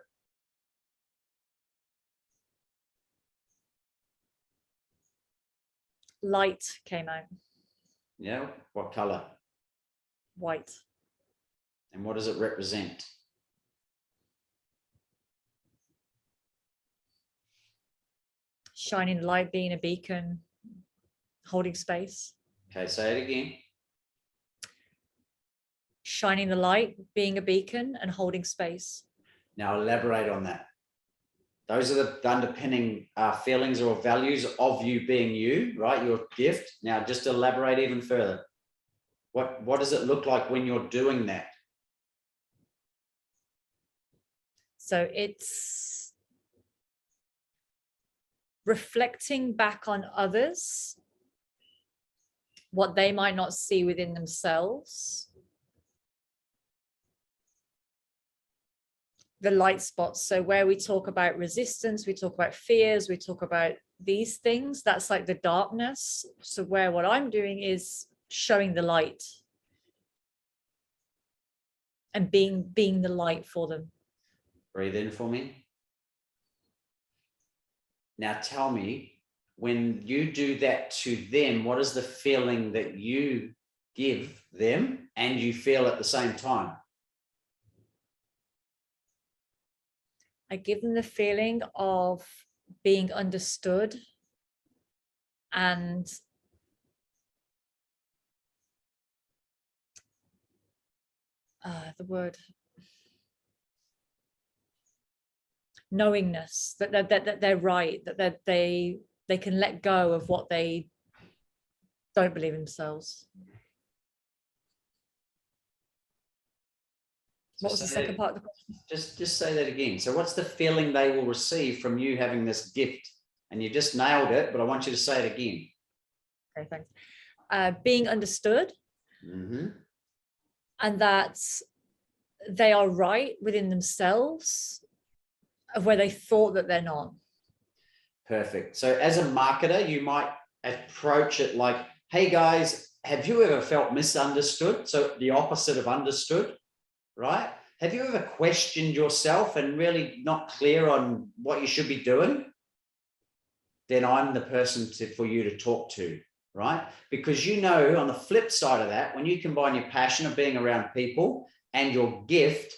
Light came out. Yeah. What color? White. And what does it represent? Shining light, being a beacon, holding space. Okay, say it again. Shining the light, being a beacon, and holding space. Now elaborate on that. Those are the underpinning feelings or values of you being you, right? Your gift. Now just elaborate even further. What does it look like when you're doing that? So it's reflecting back on others, what they might not see within themselves. The light spots. So where we talk about resistance, we talk about fears, we talk about these things, that's like the darkness. So where what I'm doing is showing the light and being the light for them. Breathe in for me. Now tell me, when you do that to them, what is the feeling that you give them and you feel at the same time? I give them the feeling of being understood and the word knowingness, that they're right, that they can let go of what they don't believe in themselves. What was the second part of the question? Just say that again. So what's the feeling they will receive from you having this gift? And you just nailed it, but I want you to say it again. Okay, thanks. Being understood. Mm-hmm. And that they are right within themselves of where they thought that they're not. Perfect. So as a marketer, you might approach it like, hey guys, have you ever felt misunderstood? So the opposite of understood, right? Have you ever questioned yourself and really not clear on what you should be doing? Then I'm the person for you to talk to, right? Because you know, on the flip side of that, when you combine your passion of being around people and your gift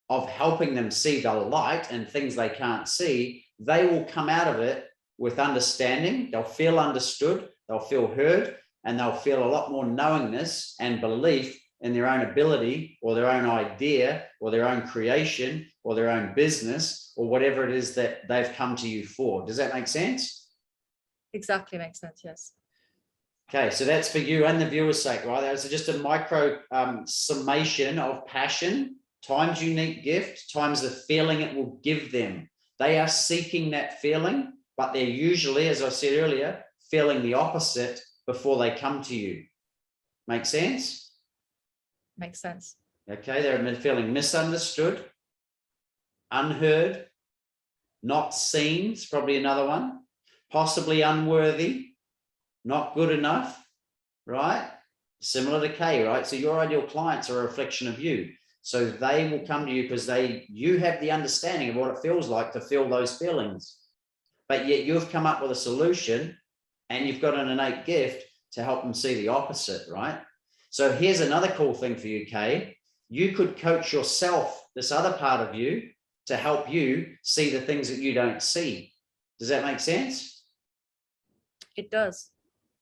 of helping them see the light and things they can't see, they will come out of it with understanding. They'll feel understood, they'll feel heard, and they'll feel a lot more knowingness and belief in their own ability or their own idea or their own creation or their own business or whatever it is that they've come to you for. Does that make sense? Exactly, makes sense, yes. Okay, so that's for you and the viewer's sake, right? That's just a micro summation of passion times unique gift times the feeling it will give them. They are seeking that feeling, but they're usually, as I said earlier, feeling the opposite before they come to you. Make sense? Makes sense. Okay, they're feeling misunderstood, unheard, not seen is probably another one, possibly unworthy, not good enough, right? Similar to Kay, right? So your ideal clients are a reflection of you. So they will come to you because you have the understanding of what it feels like to feel those feelings. But yet you've come up with a solution and you've got an innate gift to help them see the opposite, right? So here's another cool thing for you, Kay. You could coach yourself, this other part of you, to help you see the things that you don't see. Does that make sense? It does.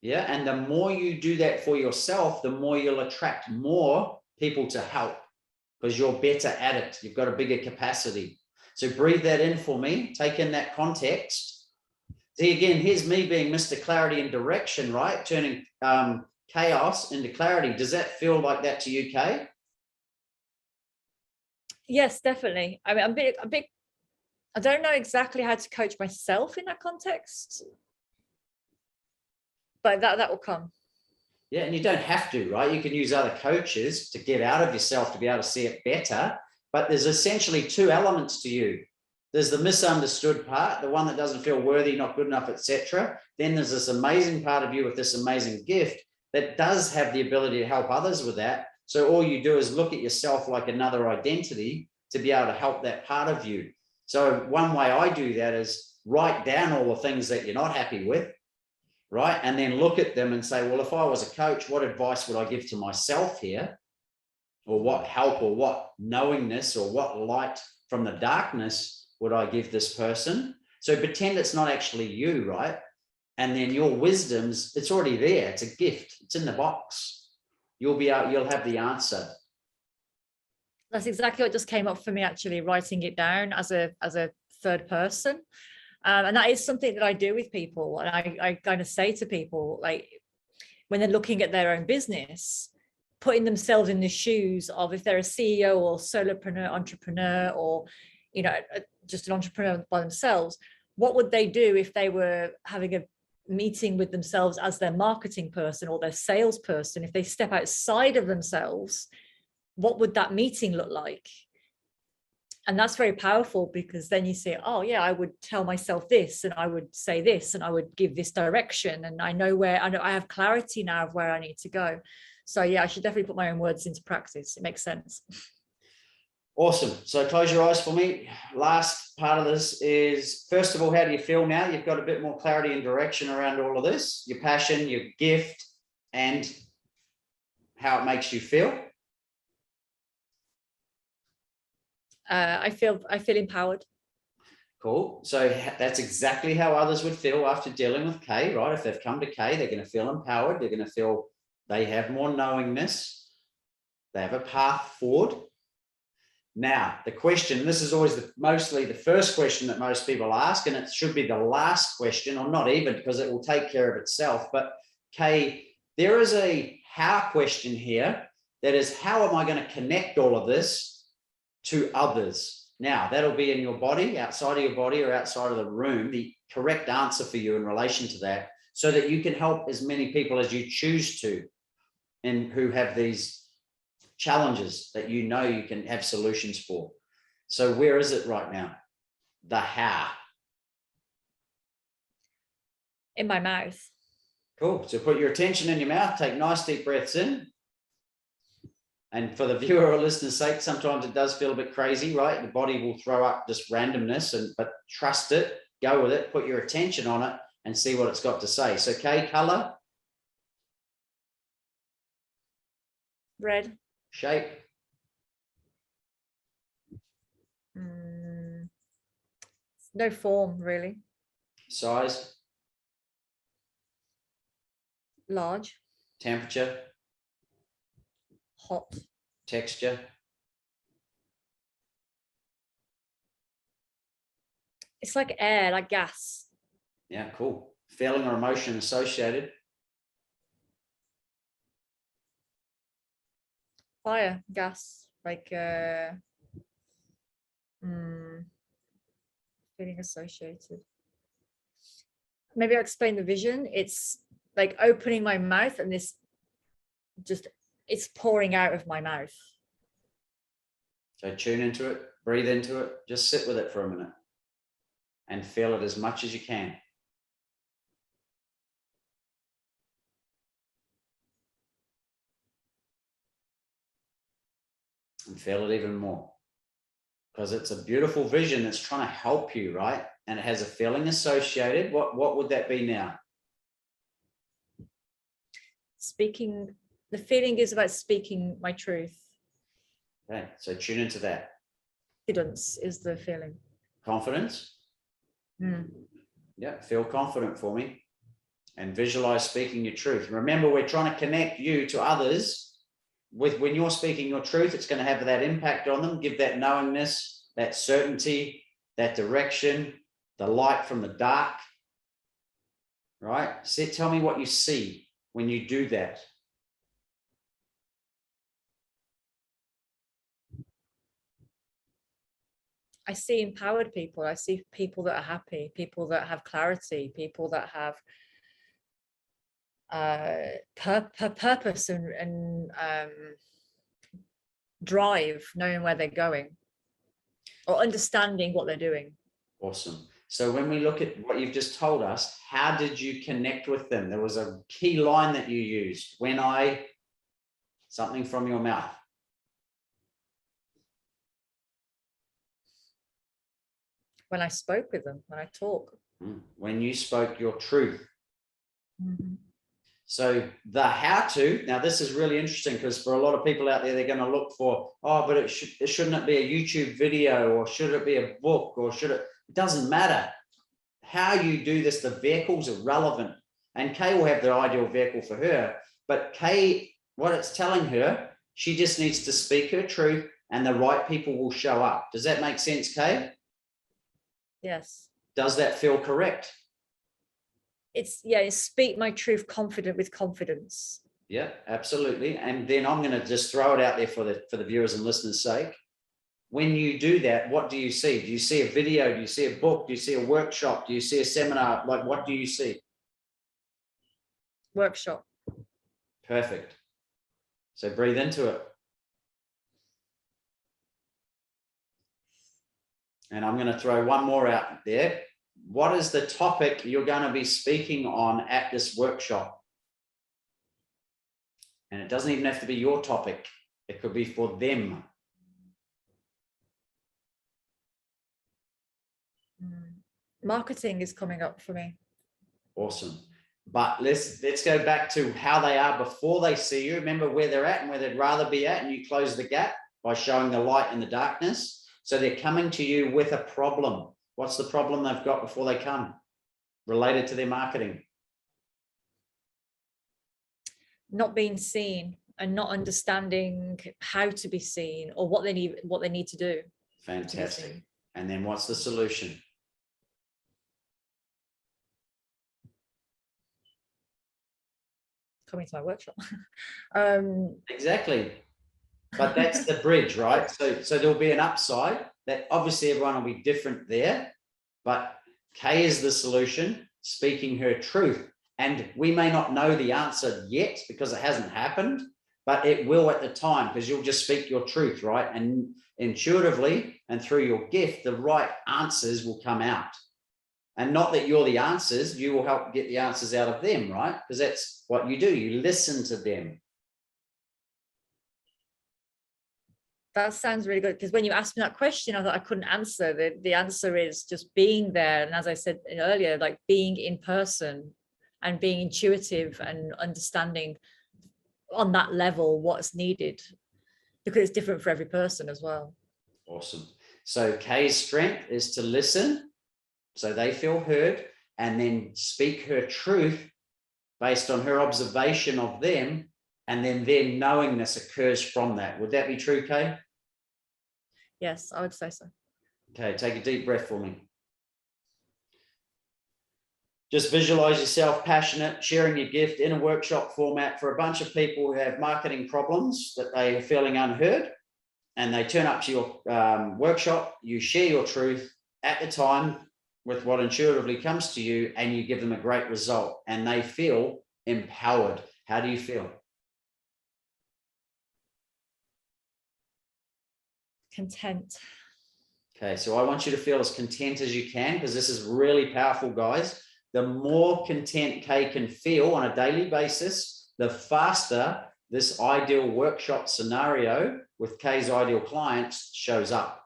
Yeah, and the more you do that for yourself, the more you'll attract more people to help because you're better at it. You've got a bigger capacity. So breathe that in for me. Take in that context. See, again, here's me being Mr. Clarity and Direction, right? Turning chaos into clarity. Does that feel like that to you, Kay? Yes, definitely. I mean, I don't know exactly how to coach myself in that context, but that will come. Yeah, and you don't have to, right? You can use other coaches to get out of yourself to be able to see it better. But there's essentially two elements to you. There's the misunderstood part, the one that doesn't feel worthy, not good enough, etc. Then there's this amazing part of you with this amazing gift that does have the ability to help others with that. So all you do is look at yourself like another identity to be able to help that part of you. So one way I do that is write down all the things that you're not happy with, right? And then look at them and say, well, if I was a coach, what advice would I give to myself here? Or what help or what knowingness or what light from the darkness would I give this person? So pretend it's not actually you, right? And then your wisdoms, it's already there. It's a gift. It's in the box. You'll have the answer. That's exactly what just came up for me, actually, writing it down as a third person. And that is something that I do with people. And I kind of say to people, like, when they're looking at their own business, putting themselves in the shoes of if they're a CEO or solopreneur, entrepreneur, or, you know, just an entrepreneur by themselves, what would they do if they were having a meeting with themselves as their marketing person or their salesperson? If they step outside of themselves, what would that meeting look like? And that's very powerful, because then you say, oh yeah, I would tell myself this, and I would say this, and I would give this direction, and I know I have clarity now of where I need to go. So yeah, I should definitely put my own words into practice. It makes sense. Awesome. So close your eyes for me. Last part of this is, first of all, how do you feel now? You've got a bit more clarity and direction around all of this, your passion, your gift, and how it makes you feel. I feel empowered. Cool. So that's exactly how others would feel after dealing with Kay, right? If they've come to Kay, they're going to feel empowered. They're going to feel they have more knowingness. They have a path forward. Now, the question, this is always mostly the first question that most people ask, and it should be the last question, or not even, because it will take care of itself. But Kay, there is a how question here that is, how am I going to connect all of this to others? Now, that'll be in your body, outside of your body, or outside of the room, the correct answer for you in relation to that, so that you can help as many people as you choose to, and who have these challenges that you know you can have solutions for. So where is it right now? The how. In my mouth. Cool. So put your attention in your mouth, take nice deep breaths in. And for the viewer or listener's sake, sometimes it does feel a bit crazy, right? The body will throw up just randomness, but trust it, go with it, put your attention on it and see what it's got to say. So Kay, color? Red. Shape? No form, really. Size? Large. Temperature? Hot. Texture. It's like air, like gas. Yeah, cool. Feeling or emotion associated. Fire, gas, like feeling associated. Maybe I'll explain the vision. It's like opening my mouth and this just, it's pouring out of my mouth. So tune into it, breathe into it, just sit with it for a minute and feel it as much as you can. And feel it even more. Because it's a beautiful vision that's trying to help you, right? And it has a feeling associated. What would that be now? Speaking, the feeling is about speaking my truth. Okay, so tune into that. Confidence is the feeling. Confidence. Yeah, feel confident for me. And visualize speaking your truth. Remember, we're trying to connect you to others. With when you're speaking your truth, it's going to have that impact on them, give that knowingness, that certainty, that direction, the light from the dark, right? Tell me what you see when you do that. I see empowered people. I see people that are happy, people that have clarity, people that have purpose and drive, knowing where they're going or understanding what they're doing. Awesome. So when we look at what you've just told us, how did you connect with them? There was a key line that you used. Something from your mouth. When I spoke with them, when I talk. When you spoke your truth. So the how-to, now this is really interesting because for a lot of people out there, they're going to look for, but shouldn't it be a YouTube video or should it be a book or it doesn't matter. How you do this, the vehicles are relevant. And Kay will have the ideal vehicle for her. But Kay, what it's telling her, she just needs to speak her truth and the right people will show up. Does that make sense, Kay? Yes. Does that feel correct? It's speak my truth with confidence. Yeah, absolutely. And then I'm going to just throw it out there for the viewers and listeners' sake. When you do that, what do you see? Do you see a video? Do you see a book? Do you see a workshop? Do you see a seminar? Like, what do you see? Workshop. Perfect. So breathe into it. And I'm going to throw one more out there. What is the topic you're going to be speaking on at this workshop? And it doesn't even have to be your topic. It could be for them. Marketing is coming up for me. Awesome. But let's go back to how they are before they see you. Remember where they're at and where they'd rather be at, and you close the gap by showing the light in the darkness. So they're coming to you with a problem. What's the problem they've got before they come related to their marketing? Not being seen and not understanding how to be seen or what they need to do. Fantastic. And then what's the solution? Coming to my workshop. Exactly. But that's the bridge, right? So there'll be an upside that obviously everyone will be different there, but Kay is the solution, speaking her truth. And we may not know the answer yet because it hasn't happened, but it will at the time because you'll just speak your truth, right? And intuitively and through your gift, the right answers will come out. And not that you're the answers, you will help get the answers out of them, right? Because that's what you do. You listen to them. That sounds really good, because when you asked me that question, I thought I couldn't answer. The answer is just being there. And as I said earlier, like being in person and being intuitive and understanding on that level what's needed, because it's different for every person as well. Awesome. So Kay's strength is to listen so they feel heard and then speak her truth based on her observation of them and then their knowingness occurs from that. Would that be true, Kay? Yes, I would say so. Okay, take a deep breath for me. Just visualize yourself passionate, sharing your gift in a workshop format for a bunch of people who have marketing problems that they are feeling unheard, and they turn up to your workshop, you share your truth at the time with what intuitively comes to you, and you give them a great result, and they feel empowered. How do you feel? Content. Okay, so I want you to feel as content as you can, because this is really powerful, guys. The more content Kay can feel on a daily basis, the faster this ideal workshop scenario with Kay's ideal clients shows up.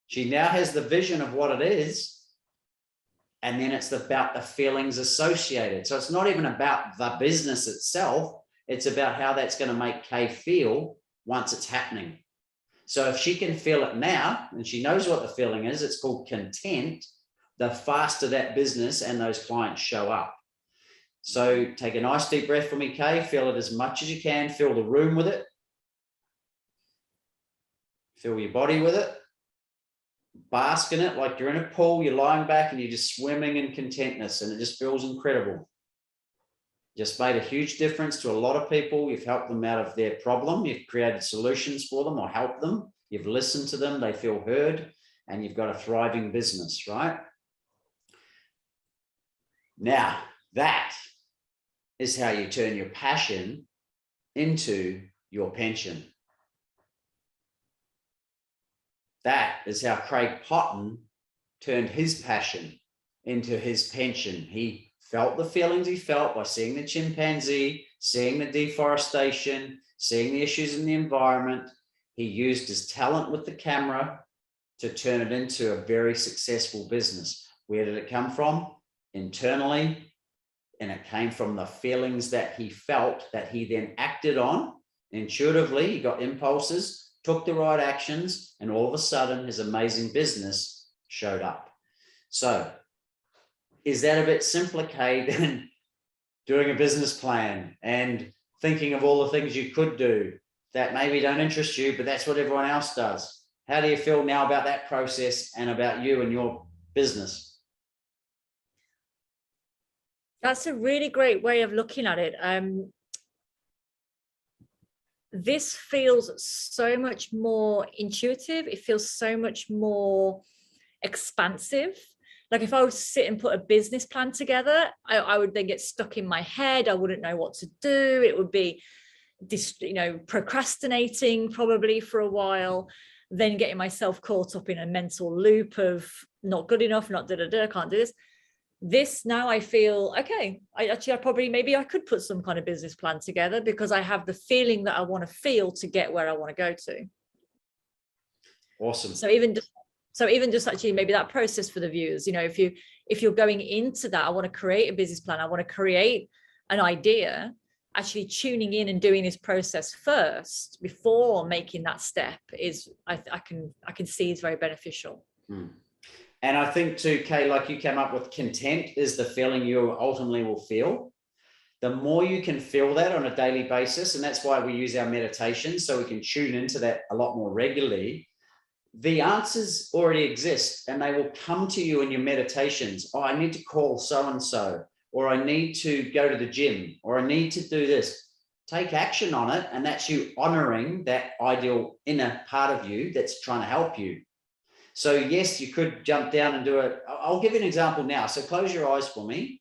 She now has the vision of what it is, and then it's about the feelings associated. So it's not even about the business itself. It's about how that's going to make Kay feel once it's happening. So if she can feel it now, and she knows what the feeling is, it's called content, the faster that business and those clients show up. So take a nice deep breath for me, Kay. Feel it as much as you can. Fill the room with it. Fill your body with it. Bask in it like you're in a pool. You're lying back and you're just swimming in contentness, and it just feels incredible. Just made a huge difference to a lot of people. You've helped them out of their problem. You've created solutions for them or helped them. You've listened to them. They feel heard, and you've got a thriving business, right? Now, that is how you turn your passion into your pension. That is how Craig Potton turned his passion into his pension. He felt the feelings he felt by seeing the chimpanzee, seeing the deforestation, seeing the issues in the environment. He used his talent with the camera to turn it into a very successful business. Where did it come from? Internally, and it came from the feelings that he felt that he then acted on intuitively. He got impulses, took the right actions, and all of a sudden his amazing business showed up. So is that a bit simpler, Kay, than doing a business plan and thinking of all the things you could do that maybe don't interest you, but that's what everyone else does? How do you feel now about that process and about you and your business? That's a really great way of looking at it. This feels so much more intuitive. It feels so much more expansive. Like if I was to sit and put a business plan together, I would then get stuck in my head. I wouldn't know what to do. It would be procrastinating probably for a while, then getting myself caught up in a mental loop of not good enough, not I can't do this. This now I feel, okay, maybe I could put some kind of business plan together because I have the feeling that I want to feel to get where I want to go to. Awesome. So even just actually maybe that process for the viewers, if you're going into that, I want to create a business plan, I want to create an idea, actually tuning in and doing this process first before making that step is, I can see is very beneficial. And I think too, Kay, like you came up with, content is the feeling you ultimately will feel. The more you can feel that on a daily basis, and that's why we use our meditation, so we can tune into that a lot more regularly. The answers already exist, and they will come to you in your meditations. Oh, I need to call so-and-so, or I need to go to the gym, or I need to do this. Take action on it, and that's you honoring that ideal inner part of you that's trying to help you. So yes, you could jump down and do it. I'll give you an example now. So close your eyes for me.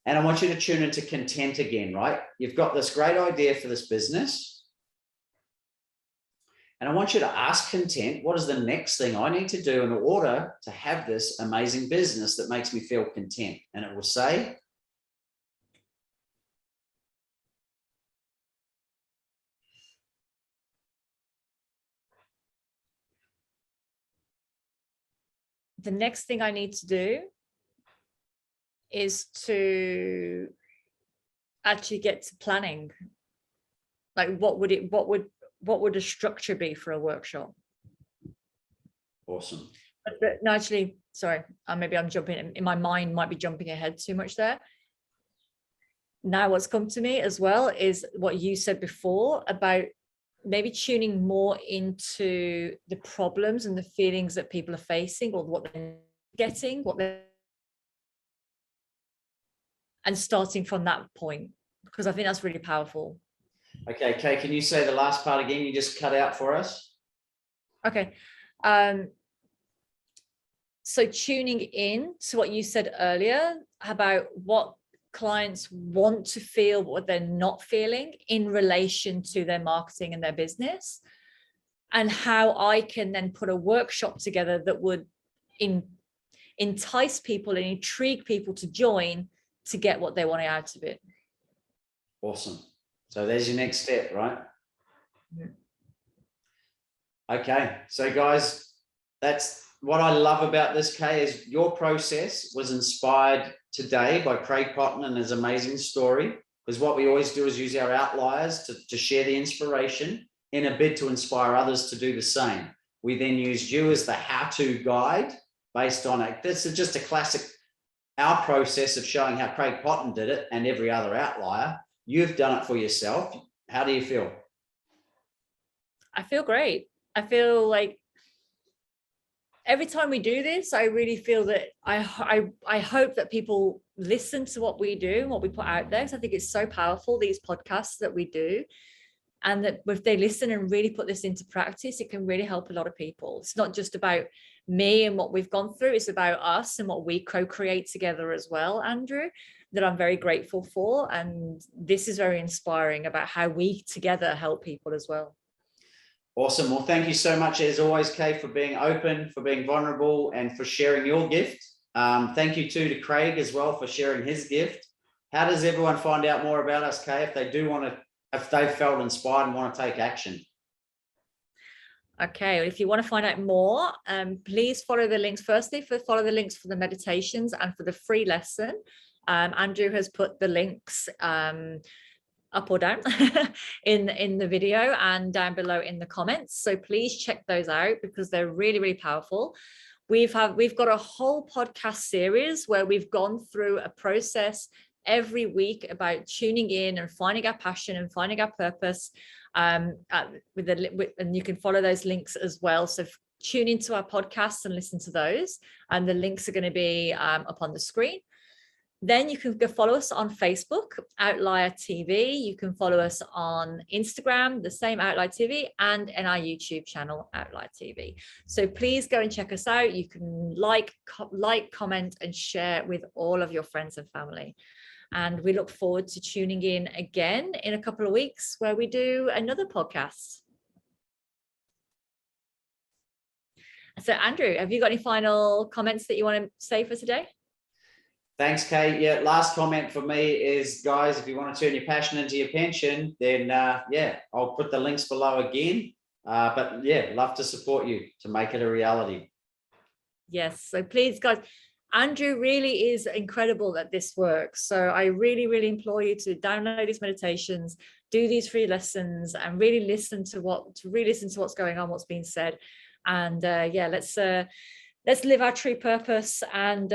And I want you to tune into content again, right? You've got this great idea for this business. And I want you to ask content, what is the next thing I need to do in order to have this amazing business that makes me feel content? And it will say, the next thing I need to do is to actually get to planning. Like what would a structure be for a workshop? awesome. But no, actually, sorry, maybe I'm jumping in my mind, might be jumping ahead too much there. now what's come to me as well is what you said before about maybe tuning more into the problems and the feelings that people are facing, or what they're getting, and starting from that point, because I think that's really powerful. Okay, Kay, can you say the last part again? You just cut out for us. Okay. So tuning in to what you said earlier about what clients want to feel, what they're not feeling in relation to their marketing and their business, and how I can then put a workshop together that would entice people and intrigue people to join to get what they want out of it. Awesome. So there's your next step, right? Okay. So guys, that's what I love about this, Kay, is your process was inspired today by Craig Potton and his amazing story. Because what we always do is use our outliers to share the inspiration in a bid to inspire others to do the same. We then used you as the how-to guide based on it. This is just a classic, our process of showing how Craig Potton did it and every other outlier. You've done it for yourself. How do you feel? I feel great. I feel like every time we do this, I really feel that I hope that people listen to what we do and what we put out there. Because I think it's so powerful, these podcasts that we do. And that if they listen and really put this into practice, it can really help a lot of people. It's not just about me and what we've gone through. It's about us and what we co-create together as well, Andrew, that I'm very grateful for. And this is very inspiring about how we together help people as well. Awesome. Well, thank you so much, as always, Kay, for being open, for being vulnerable, and for sharing your gift. Thank you too to Craig as well for sharing his gift. How does everyone find out more about us, Kay, if they do want to, if they felt inspired and want to take action? Okay, well, if you want to find out more, please follow the links. Firstly, follow the links for the meditations and for the free lesson. Andrew has put the links up or down in the video and down below in the comments. So please check those out because they're really, really powerful. We've got a whole podcast series where we've gone through a process every week about tuning in and finding our passion and finding our purpose. And you can follow those links as well. So tune into our podcasts and listen to those. And the links are going to be up on the screen. Then you can go follow us on Facebook, Outlier TV. You can follow us on Instagram, the same Outlier TV, and in our YouTube channel, Outlier TV. So please go and check us out. You can like, comment, and share with all of your friends and family. And we look forward to tuning in again in a couple of weeks where we do another podcast. So Andrew, have you got any final comments that you want to say for today? Thanks, Kate. Yeah, last comment for me is, guys, if you want to turn your passion into your pension, then yeah, I'll put the links below again. But yeah, love to support you to make it a reality. Yes. So please, guys, Andrew really is incredible that this works. So I really, really implore you to download these meditations, do these free lessons, and really listen to what's going on, what's being said. And yeah, let's live our true purpose and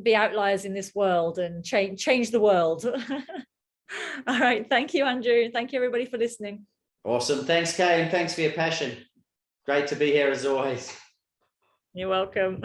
be outliers in this world and change the world. All right. Thank you, Andrew. Thank you, everybody, for listening. Awesome. Thanks, Kay, and thanks for your passion. Great to be here as always. You're welcome.